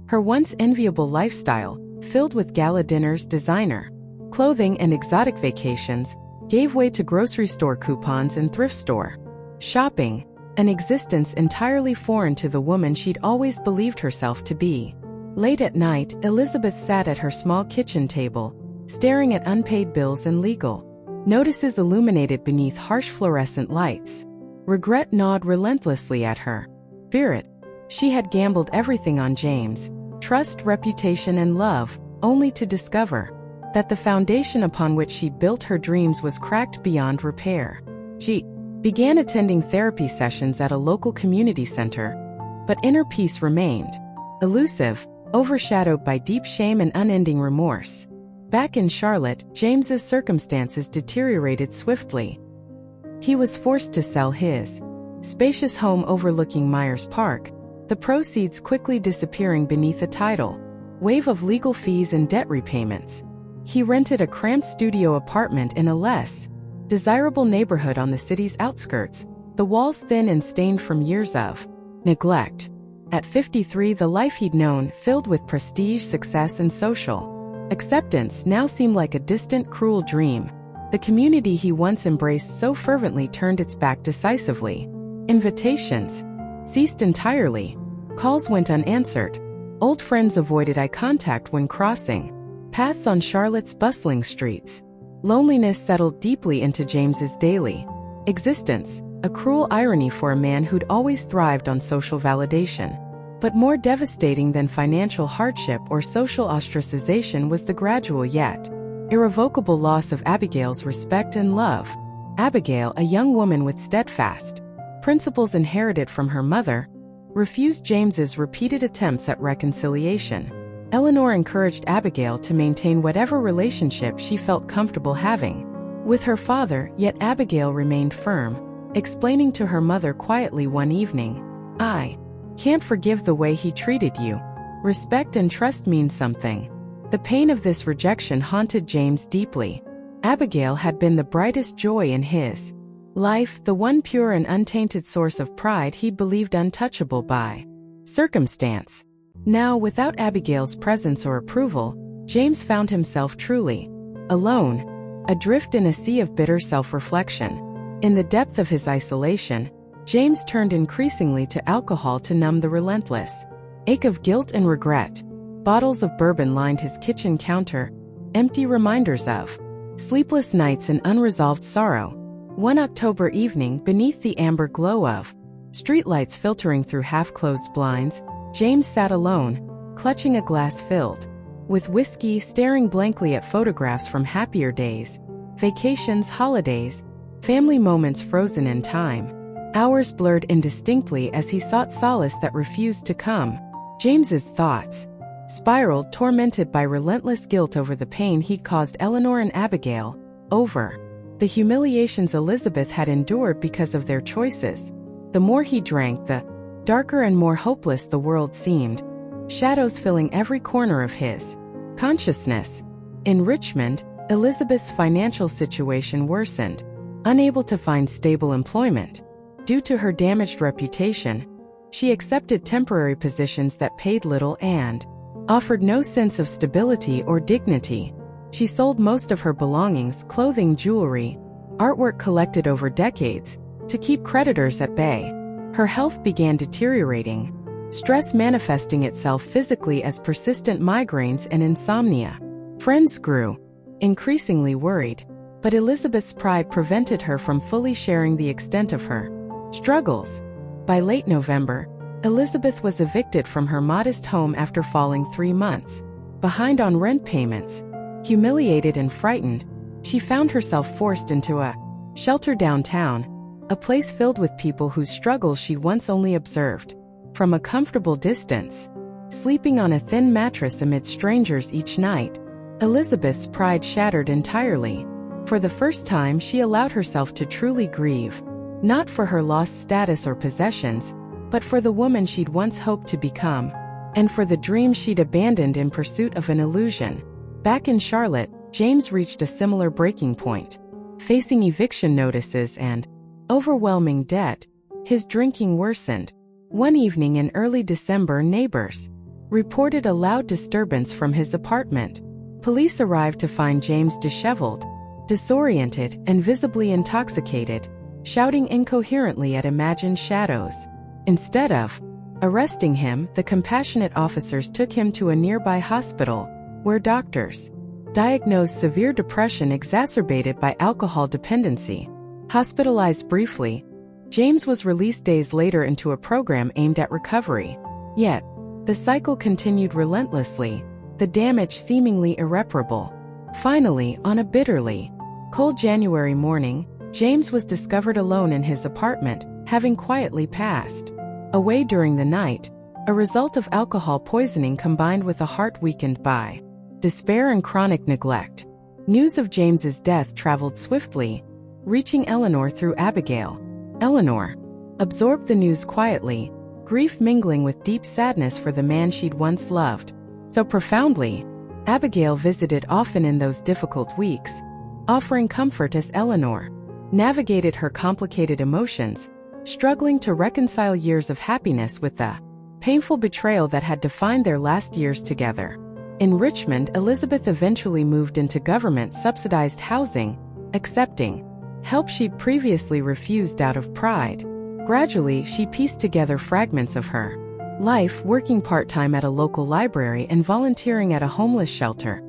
Her once enviable lifestyle, filled with gala dinners, designer clothing, and exotic vacations, gave way to grocery store coupons and thrift store shopping, an existence entirely foreign to the woman she'd always believed herself to be. Late at night, Elizabeth sat at her small kitchen table, staring at unpaid bills and legal notices illuminated beneath harsh fluorescent lights. Regret gnawed relentlessly at her spirit. She had gambled everything on James, trust, reputation, and love, only to discover that the foundation upon which she'd built her dreams was cracked beyond repair. She began attending therapy sessions at a local community center, but inner peace remained elusive, overshadowed by deep shame and unending remorse. Back in Charlotte, James's circumstances deteriorated swiftly. He was forced to sell his spacious home overlooking Myers Park, the proceeds quickly disappearing beneath a tidal wave of legal fees and debt repayments. He rented a cramped studio apartment in a less desirable neighborhood on the city's outskirts, the walls thin and stained from years of neglect. At 53, the life he'd known, filled with prestige, success, and social acceptance, now seemed like a distant, cruel dream. The community he once embraced so fervently turned its back decisively. Invitations ceased entirely. Calls went unanswered. Old friends avoided eye contact when crossing paths on Charlotte's bustling streets. Loneliness settled deeply into James's daily existence, a cruel irony for a man who'd always thrived on social validation. But more devastating than financial hardship or social ostracization was the gradual yet irrevocable loss of Abigail's respect and love. Abigail, a young woman with steadfast principles inherited from her mother, refused James's repeated attempts at reconciliation. Eleanor encouraged Abigail to maintain whatever relationship she felt comfortable having with her father, yet Abigail remained firm, explaining to her mother quietly one evening, "I can't forgive the way he treated you. Respect and trust mean something." The pain of this rejection haunted James deeply. Abigail had been the brightest joy in his life, the one pure and untainted source of pride he believed untouchable by circumstance. Now, without Abigail's presence or approval, James found himself truly alone, adrift in a sea of bitter self-reflection. In the depth of his isolation, James turned increasingly to alcohol to numb the relentless ache of guilt and regret. Bottles of bourbon lined his kitchen counter, empty reminders of sleepless nights and unresolved sorrow. One October evening, beneath the amber glow of streetlights filtering through half-closed blinds, James sat alone, clutching a glass filled with whiskey, staring blankly at photographs from happier days, vacations, holidays, family moments frozen in time. Hours blurred indistinctly as he sought solace that refused to come. James's thoughts spiraled, tormented by relentless guilt over the pain he'd caused Eleanor and Abigail, over the humiliations Elizabeth had endured because of their choices. The more he drank, the darker and more hopeless the world seemed, shadows filling every corner of his consciousness. In Richmond, Elizabeth's financial situation worsened. Unable to find stable employment due to her damaged reputation, she accepted temporary positions that paid little and offered no sense of stability or dignity. She sold most of her belongings, clothing, jewelry, artwork collected over decades, to keep creditors at bay. Her health began deteriorating, stress manifesting itself physically as persistent migraines and insomnia. Friends grew increasingly worried, but Elizabeth's pride prevented her from fully sharing the extent of her struggles. By late November, Elizabeth was evicted from her modest home after falling 3 months behind on rent payments. Humiliated and frightened, she found herself forced into a shelter downtown, a place filled with people whose struggles she once only observed from a comfortable distance. Sleeping on a thin mattress amid strangers each night, Elizabeth's pride shattered entirely. For the first time, she allowed herself to truly grieve, not for her lost status or possessions, but for the woman she'd once hoped to become, and for the dream she'd abandoned in pursuit of an illusion. Back in Charlotte, James reached a similar breaking point. Facing eviction notices and overwhelming debt, his drinking worsened. One evening in early December, neighbors reported a loud disturbance from his apartment. Police arrived to find James disheveled, disoriented, and visibly intoxicated, shouting incoherently at imagined shadows. Instead of arresting him, the compassionate officers took him to a nearby hospital, where doctors diagnosed severe depression exacerbated by alcohol dependency. Hospitalized briefly, James was released days later into a program aimed at recovery. Yet, the cycle continued relentlessly, the damage seemingly irreparable. Finally, on a bitterly cold January morning, James was discovered alone in his apartment, having quietly passed away during the night, a result of alcohol poisoning combined with a heart weakened by despair and chronic neglect. News of James's death traveled swiftly, reaching Eleanor through Abigail. Eleanor absorbed the news quietly, grief mingling with deep sadness for the man she'd once loved so profoundly. Abigail visited often in those difficult weeks, offering comfort as Eleanor navigated her complicated emotions, struggling to reconcile years of happiness with the painful betrayal that had defined their last years together. In Richmond, Elizabeth eventually moved into government-subsidized housing, accepting help she'd previously refused out of pride. Gradually, she pieced together fragments of her life, working part-time at a local library and volunteering at a homeless shelter.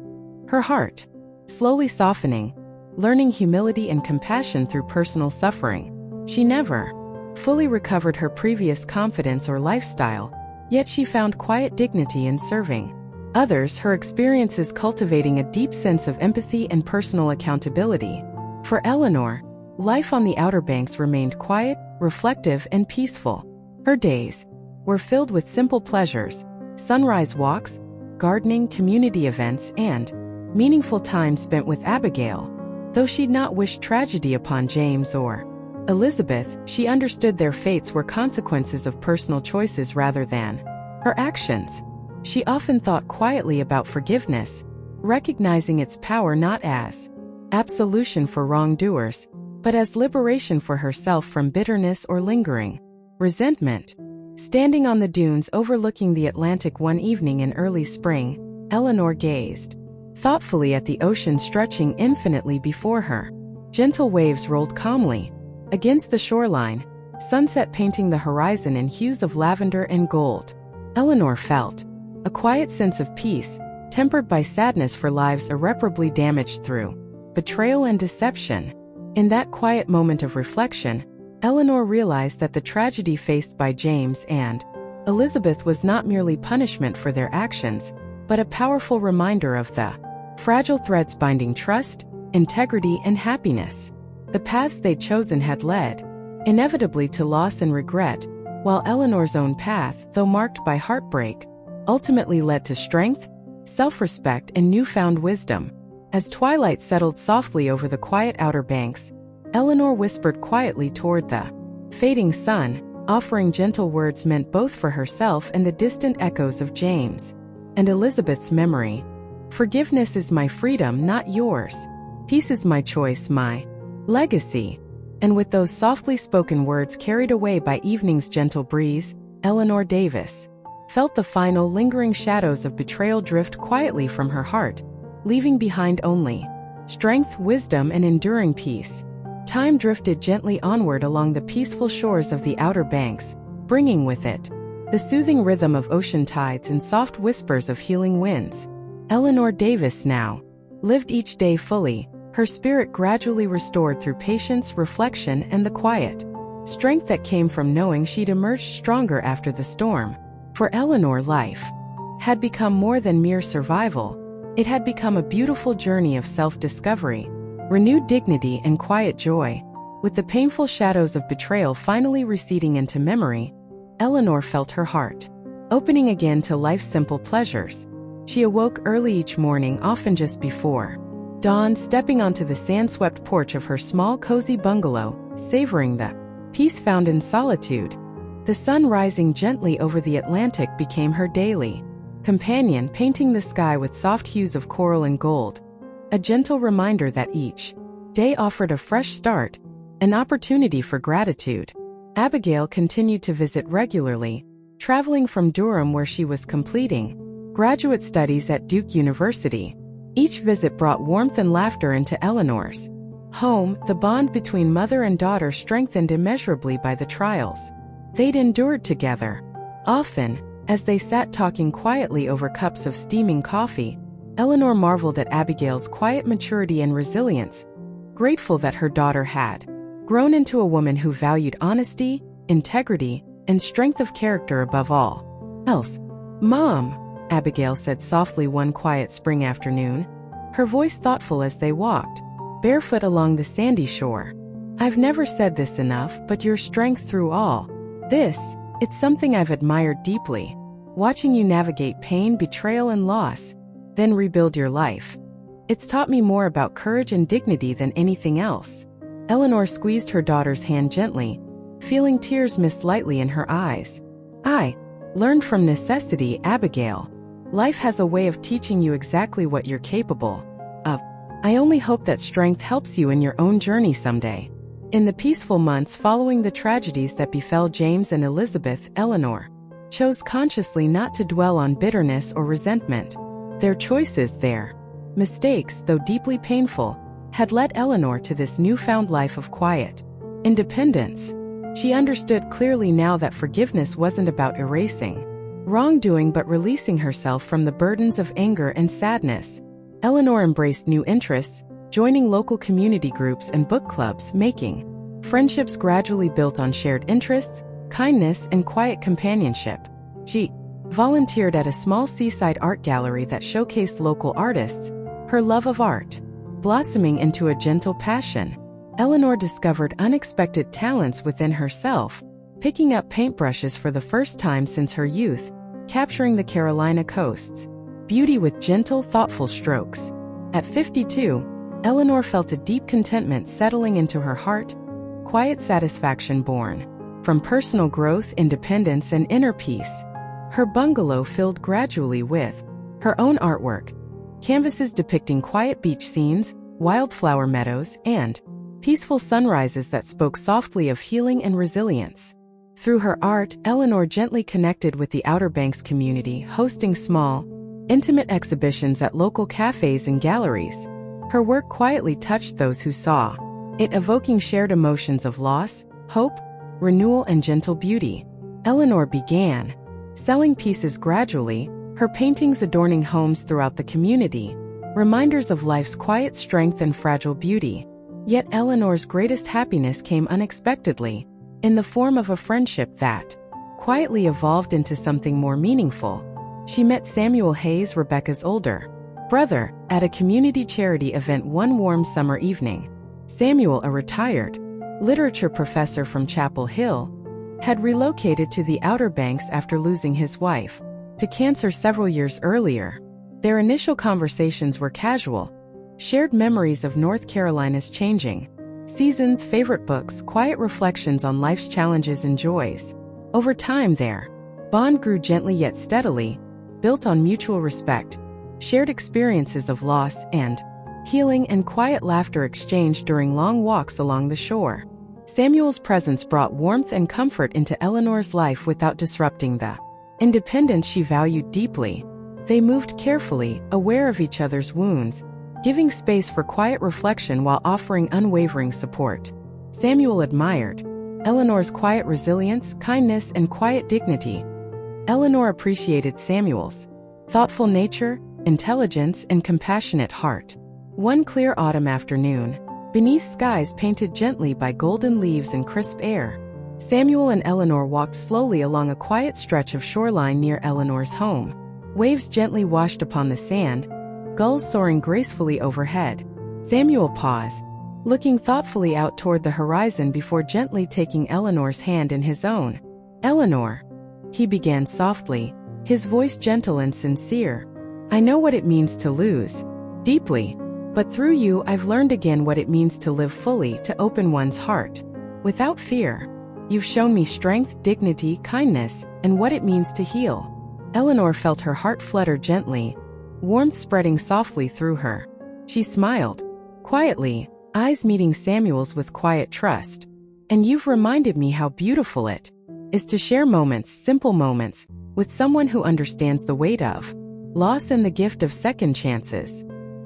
Her heart slowly softening, learning humility and compassion through personal suffering. She never fully recovered her previous confidence or lifestyle, yet she found quiet dignity in serving others, her experiences cultivating a deep sense of empathy and personal accountability. For Eleanor, life on the Outer Banks remained quiet, reflective, and peaceful. Her days were filled with simple pleasures, sunrise walks, gardening, community events, and meaningful time spent with Abigail. Though she'd not wished tragedy upon James or Elizabeth, she understood their fates were consequences of personal choices rather than her actions. She often thought quietly about forgiveness, recognizing its power not as absolution for wrongdoers, but as liberation for herself from bitterness or lingering resentment. Standing on the dunes overlooking the Atlantic one evening in early spring, Eleanor gazed thoughtfully at the ocean stretching infinitely before her. Gentle waves rolled calmly against the shoreline, sunset painting the horizon in hues of lavender and gold. Eleanor felt a quiet sense of peace, tempered by sadness for lives irreparably damaged through betrayal and deception. In that quiet moment of reflection, Eleanor realized that the tragedy faced by James and Elizabeth was not merely punishment for their actions, but a powerful reminder of the fragile threads binding trust, integrity, and happiness. The paths they'd chosen had led inevitably to loss and regret, while Eleanor's own path, though marked by heartbreak, ultimately led to strength, self-respect, and newfound wisdom. As twilight settled softly over the quiet Outer Banks, Eleanor whispered quietly toward the fading sun, offering gentle words meant both for herself and the distant echoes of James and Elizabeth's memory. Forgiveness is my freedom, not yours. Peace is my choice, my legacy. And with those softly spoken words carried away by evening's gentle breeze, Eleanor Davis felt the final lingering shadows of betrayal drift quietly from her heart, leaving behind only strength, wisdom, and enduring peace. Time drifted gently onward along the peaceful shores of the Outer Banks, bringing with it the soothing rhythm of ocean tides and soft whispers of healing winds. Eleanor Davis now lived each day fully, her spirit gradually restored through patience, reflection, and the quiet strength that came from knowing she'd emerged stronger after the storm. For Eleanor, life had become more than mere survival. It had become a beautiful journey of self-discovery, renewed dignity, and quiet joy. With the painful shadows of betrayal finally receding into memory, Eleanor felt her heart opening again to life's simple pleasures. She awoke early each morning, often just before dawn, stepping onto the sand-swept porch of her small, cozy bungalow, savoring the peace found in solitude. The sun rising gently over the Atlantic became her daily companion, painting the sky with soft hues of coral and gold, a gentle reminder that each day offered a fresh start, an opportunity for gratitude. Abigail continued to visit regularly, traveling from Durham where she was completing graduate studies at Duke University. Each visit brought warmth and laughter into Eleanor's home, the bond between mother and daughter strengthened immeasurably by the trials they'd endured together. Often, as they sat talking quietly over cups of steaming coffee, Eleanor marveled at Abigail's quiet maturity and resilience, grateful that her daughter had grown into a woman who valued honesty, integrity, and strength of character above all else. "Mom," Abigail said softly one quiet spring afternoon, her voice thoughtful as they walked barefoot along the sandy shore. "I've never said this enough, but your strength through all this, it's something I've admired deeply. Watching you navigate pain, betrayal, and loss, then rebuild your life. It's taught me more about courage and dignity than anything else." Eleanor squeezed her daughter's hand gently, feeling tears mist lightly in her eyes. "I learned from necessity, Abigail. Life has a way of teaching you exactly what you're capable of. I only hope that strength helps you in your own journey someday." In the peaceful months following the tragedies that befell James and Elizabeth, Eleanor chose consciously not to dwell on bitterness or resentment. Their choices, their mistakes, though deeply painful, had led Eleanor to this newfound life of quiet independence. She understood clearly now that forgiveness wasn't about erasing wrongdoing but releasing herself from the burdens of anger and sadness. Eleanor embraced new interests, joining local community groups and book clubs, making friendships gradually built on shared interests, kindness, and quiet companionship. She volunteered at a small seaside art gallery that showcased local artists, her love of art blossoming into a gentle passion. Eleanor discovered unexpected talents within herself, picking up paintbrushes for the first time since her youth, capturing the Carolina coast's beauty with gentle, thoughtful strokes. At 52, Eleanor felt a deep contentment settling into her heart, quiet satisfaction born from personal growth, independence, and inner peace. Her bungalow filled gradually with her own artwork, canvases depicting quiet beach scenes, wildflower meadows, and peaceful sunrises that spoke softly of healing and resilience. Through her art, Eleanor gently connected with the Outer Banks community, hosting small, intimate exhibitions at local cafes and galleries. Her work quietly touched those who saw it, evoking shared emotions of loss, hope, renewal, and gentle beauty. Eleanor began selling pieces gradually, her paintings adorning homes throughout the community, reminders of life's quiet strength and fragile beauty. Yet Eleanor's greatest happiness came unexpectedly, in the form of a friendship that quietly evolved into something more meaningful. She met Samuel Hayes, Rebecca's older brother, at a community charity event one warm summer evening. Samuel, a retired literature professor from Chapel Hill, had relocated to the Outer Banks after losing his wife to cancer several years earlier. Their initial conversations were casual, shared memories of North Carolina's changing seasons, favorite books, quiet reflections on life's challenges and joys. Over time, their bond grew gently yet steadily, built on mutual respect, shared experiences of loss and healing, and quiet laughter exchanged during long walks along the shore. Samuel's presence brought warmth and comfort into Eleanor's life without disrupting the independence she valued deeply. They moved carefully, aware of each other's wounds, giving space for quiet reflection while offering unwavering support. Samuel admired Eleanor's quiet resilience, kindness, and quiet dignity. Eleanor appreciated Samuel's thoughtful nature, intelligence, and compassionate heart. One clear autumn afternoon, beneath skies painted gently by golden leaves and crisp air, Samuel and Eleanor walked slowly along a quiet stretch of shoreline near Eleanor's home. Waves gently washed upon the sand, gulls soaring gracefully overhead. Samuel paused, looking thoughtfully out toward the horizon before gently taking Eleanor's hand in his own. "Eleanor," he began softly, his voice gentle and sincere, "I know what it means to lose deeply, but through you I've learned again what it means to live fully, to open one's heart without fear. You've shown me strength, dignity, kindness, and what it means to heal." Eleanor felt her heart flutter gently, warmth spreading softly through her. She smiled quietly, eyes meeting Samuel's with quiet trust. "And you've reminded me how beautiful it is to share moments, simple moments, with someone who understands the weight of loss and the gift of second chances."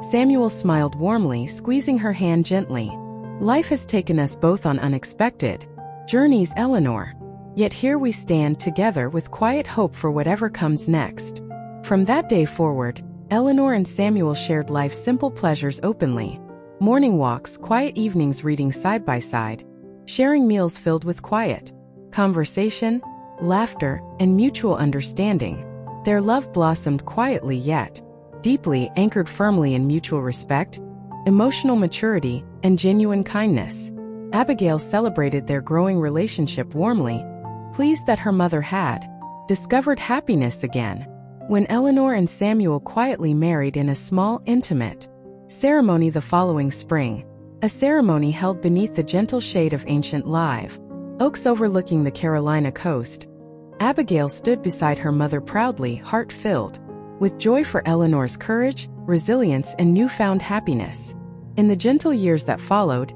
Samuel smiled warmly, squeezing her hand gently. "Life has taken us both on unexpected journeys, Eleanor. Yet here we stand together with quiet hope for whatever comes next." From that day forward, Eleanor and Samuel shared life's simple pleasures openly. Morning walks, quiet evenings reading side by side, sharing meals filled with quiet conversation, laughter, and mutual understanding. Their love blossomed quietly yet deeply, anchored firmly in mutual respect, emotional maturity, and genuine kindness. Abigail celebrated their growing relationship warmly, pleased that her mother had discovered happiness again. When Eleanor and Samuel quietly married in a small, intimate ceremony the following spring, a ceremony held beneath the gentle shade of ancient live oaks overlooking the Carolina coast, Abigail stood beside her mother proudly, heart-filled with joy for Eleanor's courage, resilience, and newfound happiness. In the gentle years that followed,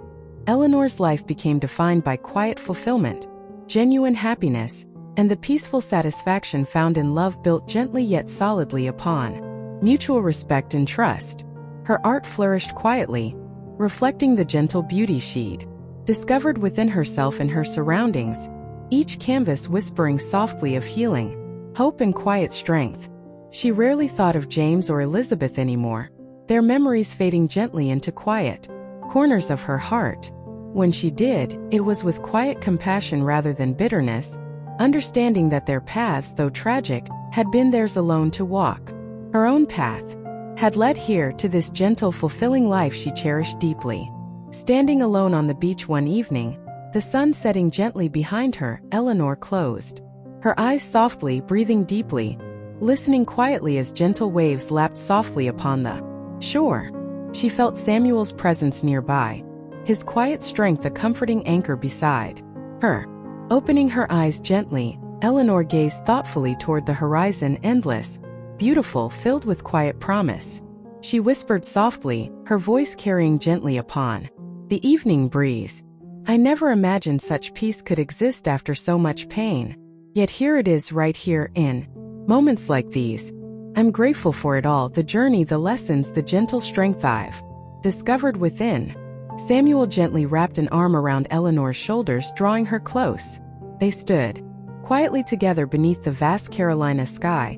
Eleanor's life became defined by quiet fulfillment, genuine happiness, and the peaceful satisfaction found in love built gently yet solidly upon mutual respect and trust. Her art flourished quietly, reflecting the gentle beauty she'd discovered within herself and her surroundings, each canvas whispering softly of healing, hope, and quiet strength. She rarely thought of James or Elizabeth anymore, their memories fading gently into quiet corners of her heart. When she did, it was with quiet compassion rather than bitterness, understanding that their paths, though tragic, had been theirs alone to walk. Her own path had led here to this gentle, fulfilling life she cherished deeply. Standing alone on the beach one evening, the sun setting gently behind her, Eleanor closed her eyes softly, breathing deeply, listening quietly as gentle waves lapped softly upon the shore. She felt Samuel's presence nearby, his quiet strength a comforting anchor beside her. Opening her eyes gently, Eleanor gazed thoughtfully toward the horizon, endless, beautiful, filled with quiet promise. she whispered softly, her voice carrying gently upon the evening breeze. I never imagined such peace could exist after so much pain. Yet here it is right here in moments like these. I'm grateful for it all, the journey, the lessons, the gentle strength I've discovered within. Samuel gently wrapped an arm around Eleanor's shoulders, drawing her close. They stood quietly together beneath the vast Carolina sky,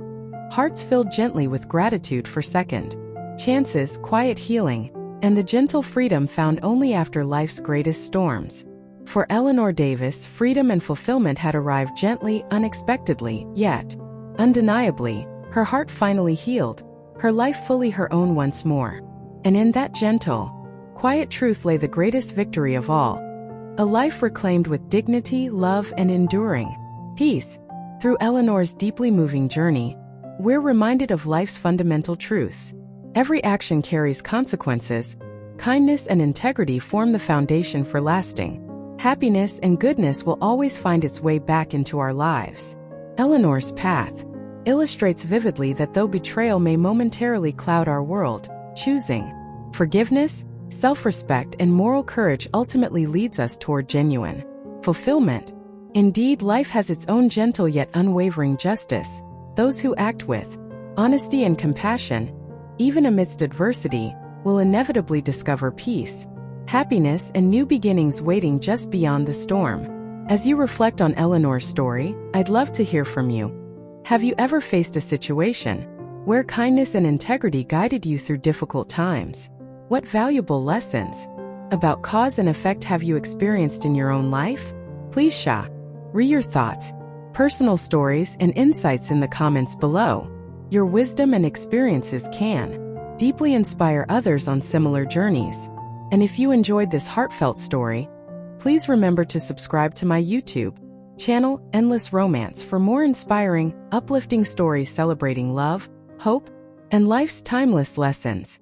hearts filled gently with gratitude for second chances, quiet healing, and the gentle freedom found only after life's greatest storms. For Eleanor Davis, freedom and fulfillment had arrived gently, unexpectedly, yet undeniably. Her heart finally healed, her life fully her own once more. And in that gentle, quiet truth lay the greatest victory of all. A life reclaimed with dignity, love, and enduring peace. Through Eleanor's deeply moving journey, we're reminded of life's fundamental truths. Every action carries consequences. Kindness and integrity form the foundation for lasting happiness, and goodness will always find its way back into our lives. Eleanor's path illustrates vividly that though betrayal may momentarily cloud our world, choosing forgiveness, self-respect, and moral courage ultimately leads us toward genuine fulfillment. Indeed, life has its own gentle yet unwavering justice. Those who act with honesty and compassion, even amidst adversity, will inevitably discover peace, happiness, and new beginnings waiting just beyond the storm. As you reflect on Eleanor's story, I'd love to hear from you. Have you ever faced a situation where kindness and integrity guided you through difficult times? What valuable lessons about cause and effect have you experienced in your own life? Please share your thoughts, personal stories, and insights in the comments below. Your wisdom and experiences can deeply inspire others on similar journeys. And if you enjoyed this heartfelt story, please remember to subscribe to my YouTube channel, Endless Romance, for more inspiring, uplifting stories celebrating love, hope, and life's timeless lessons.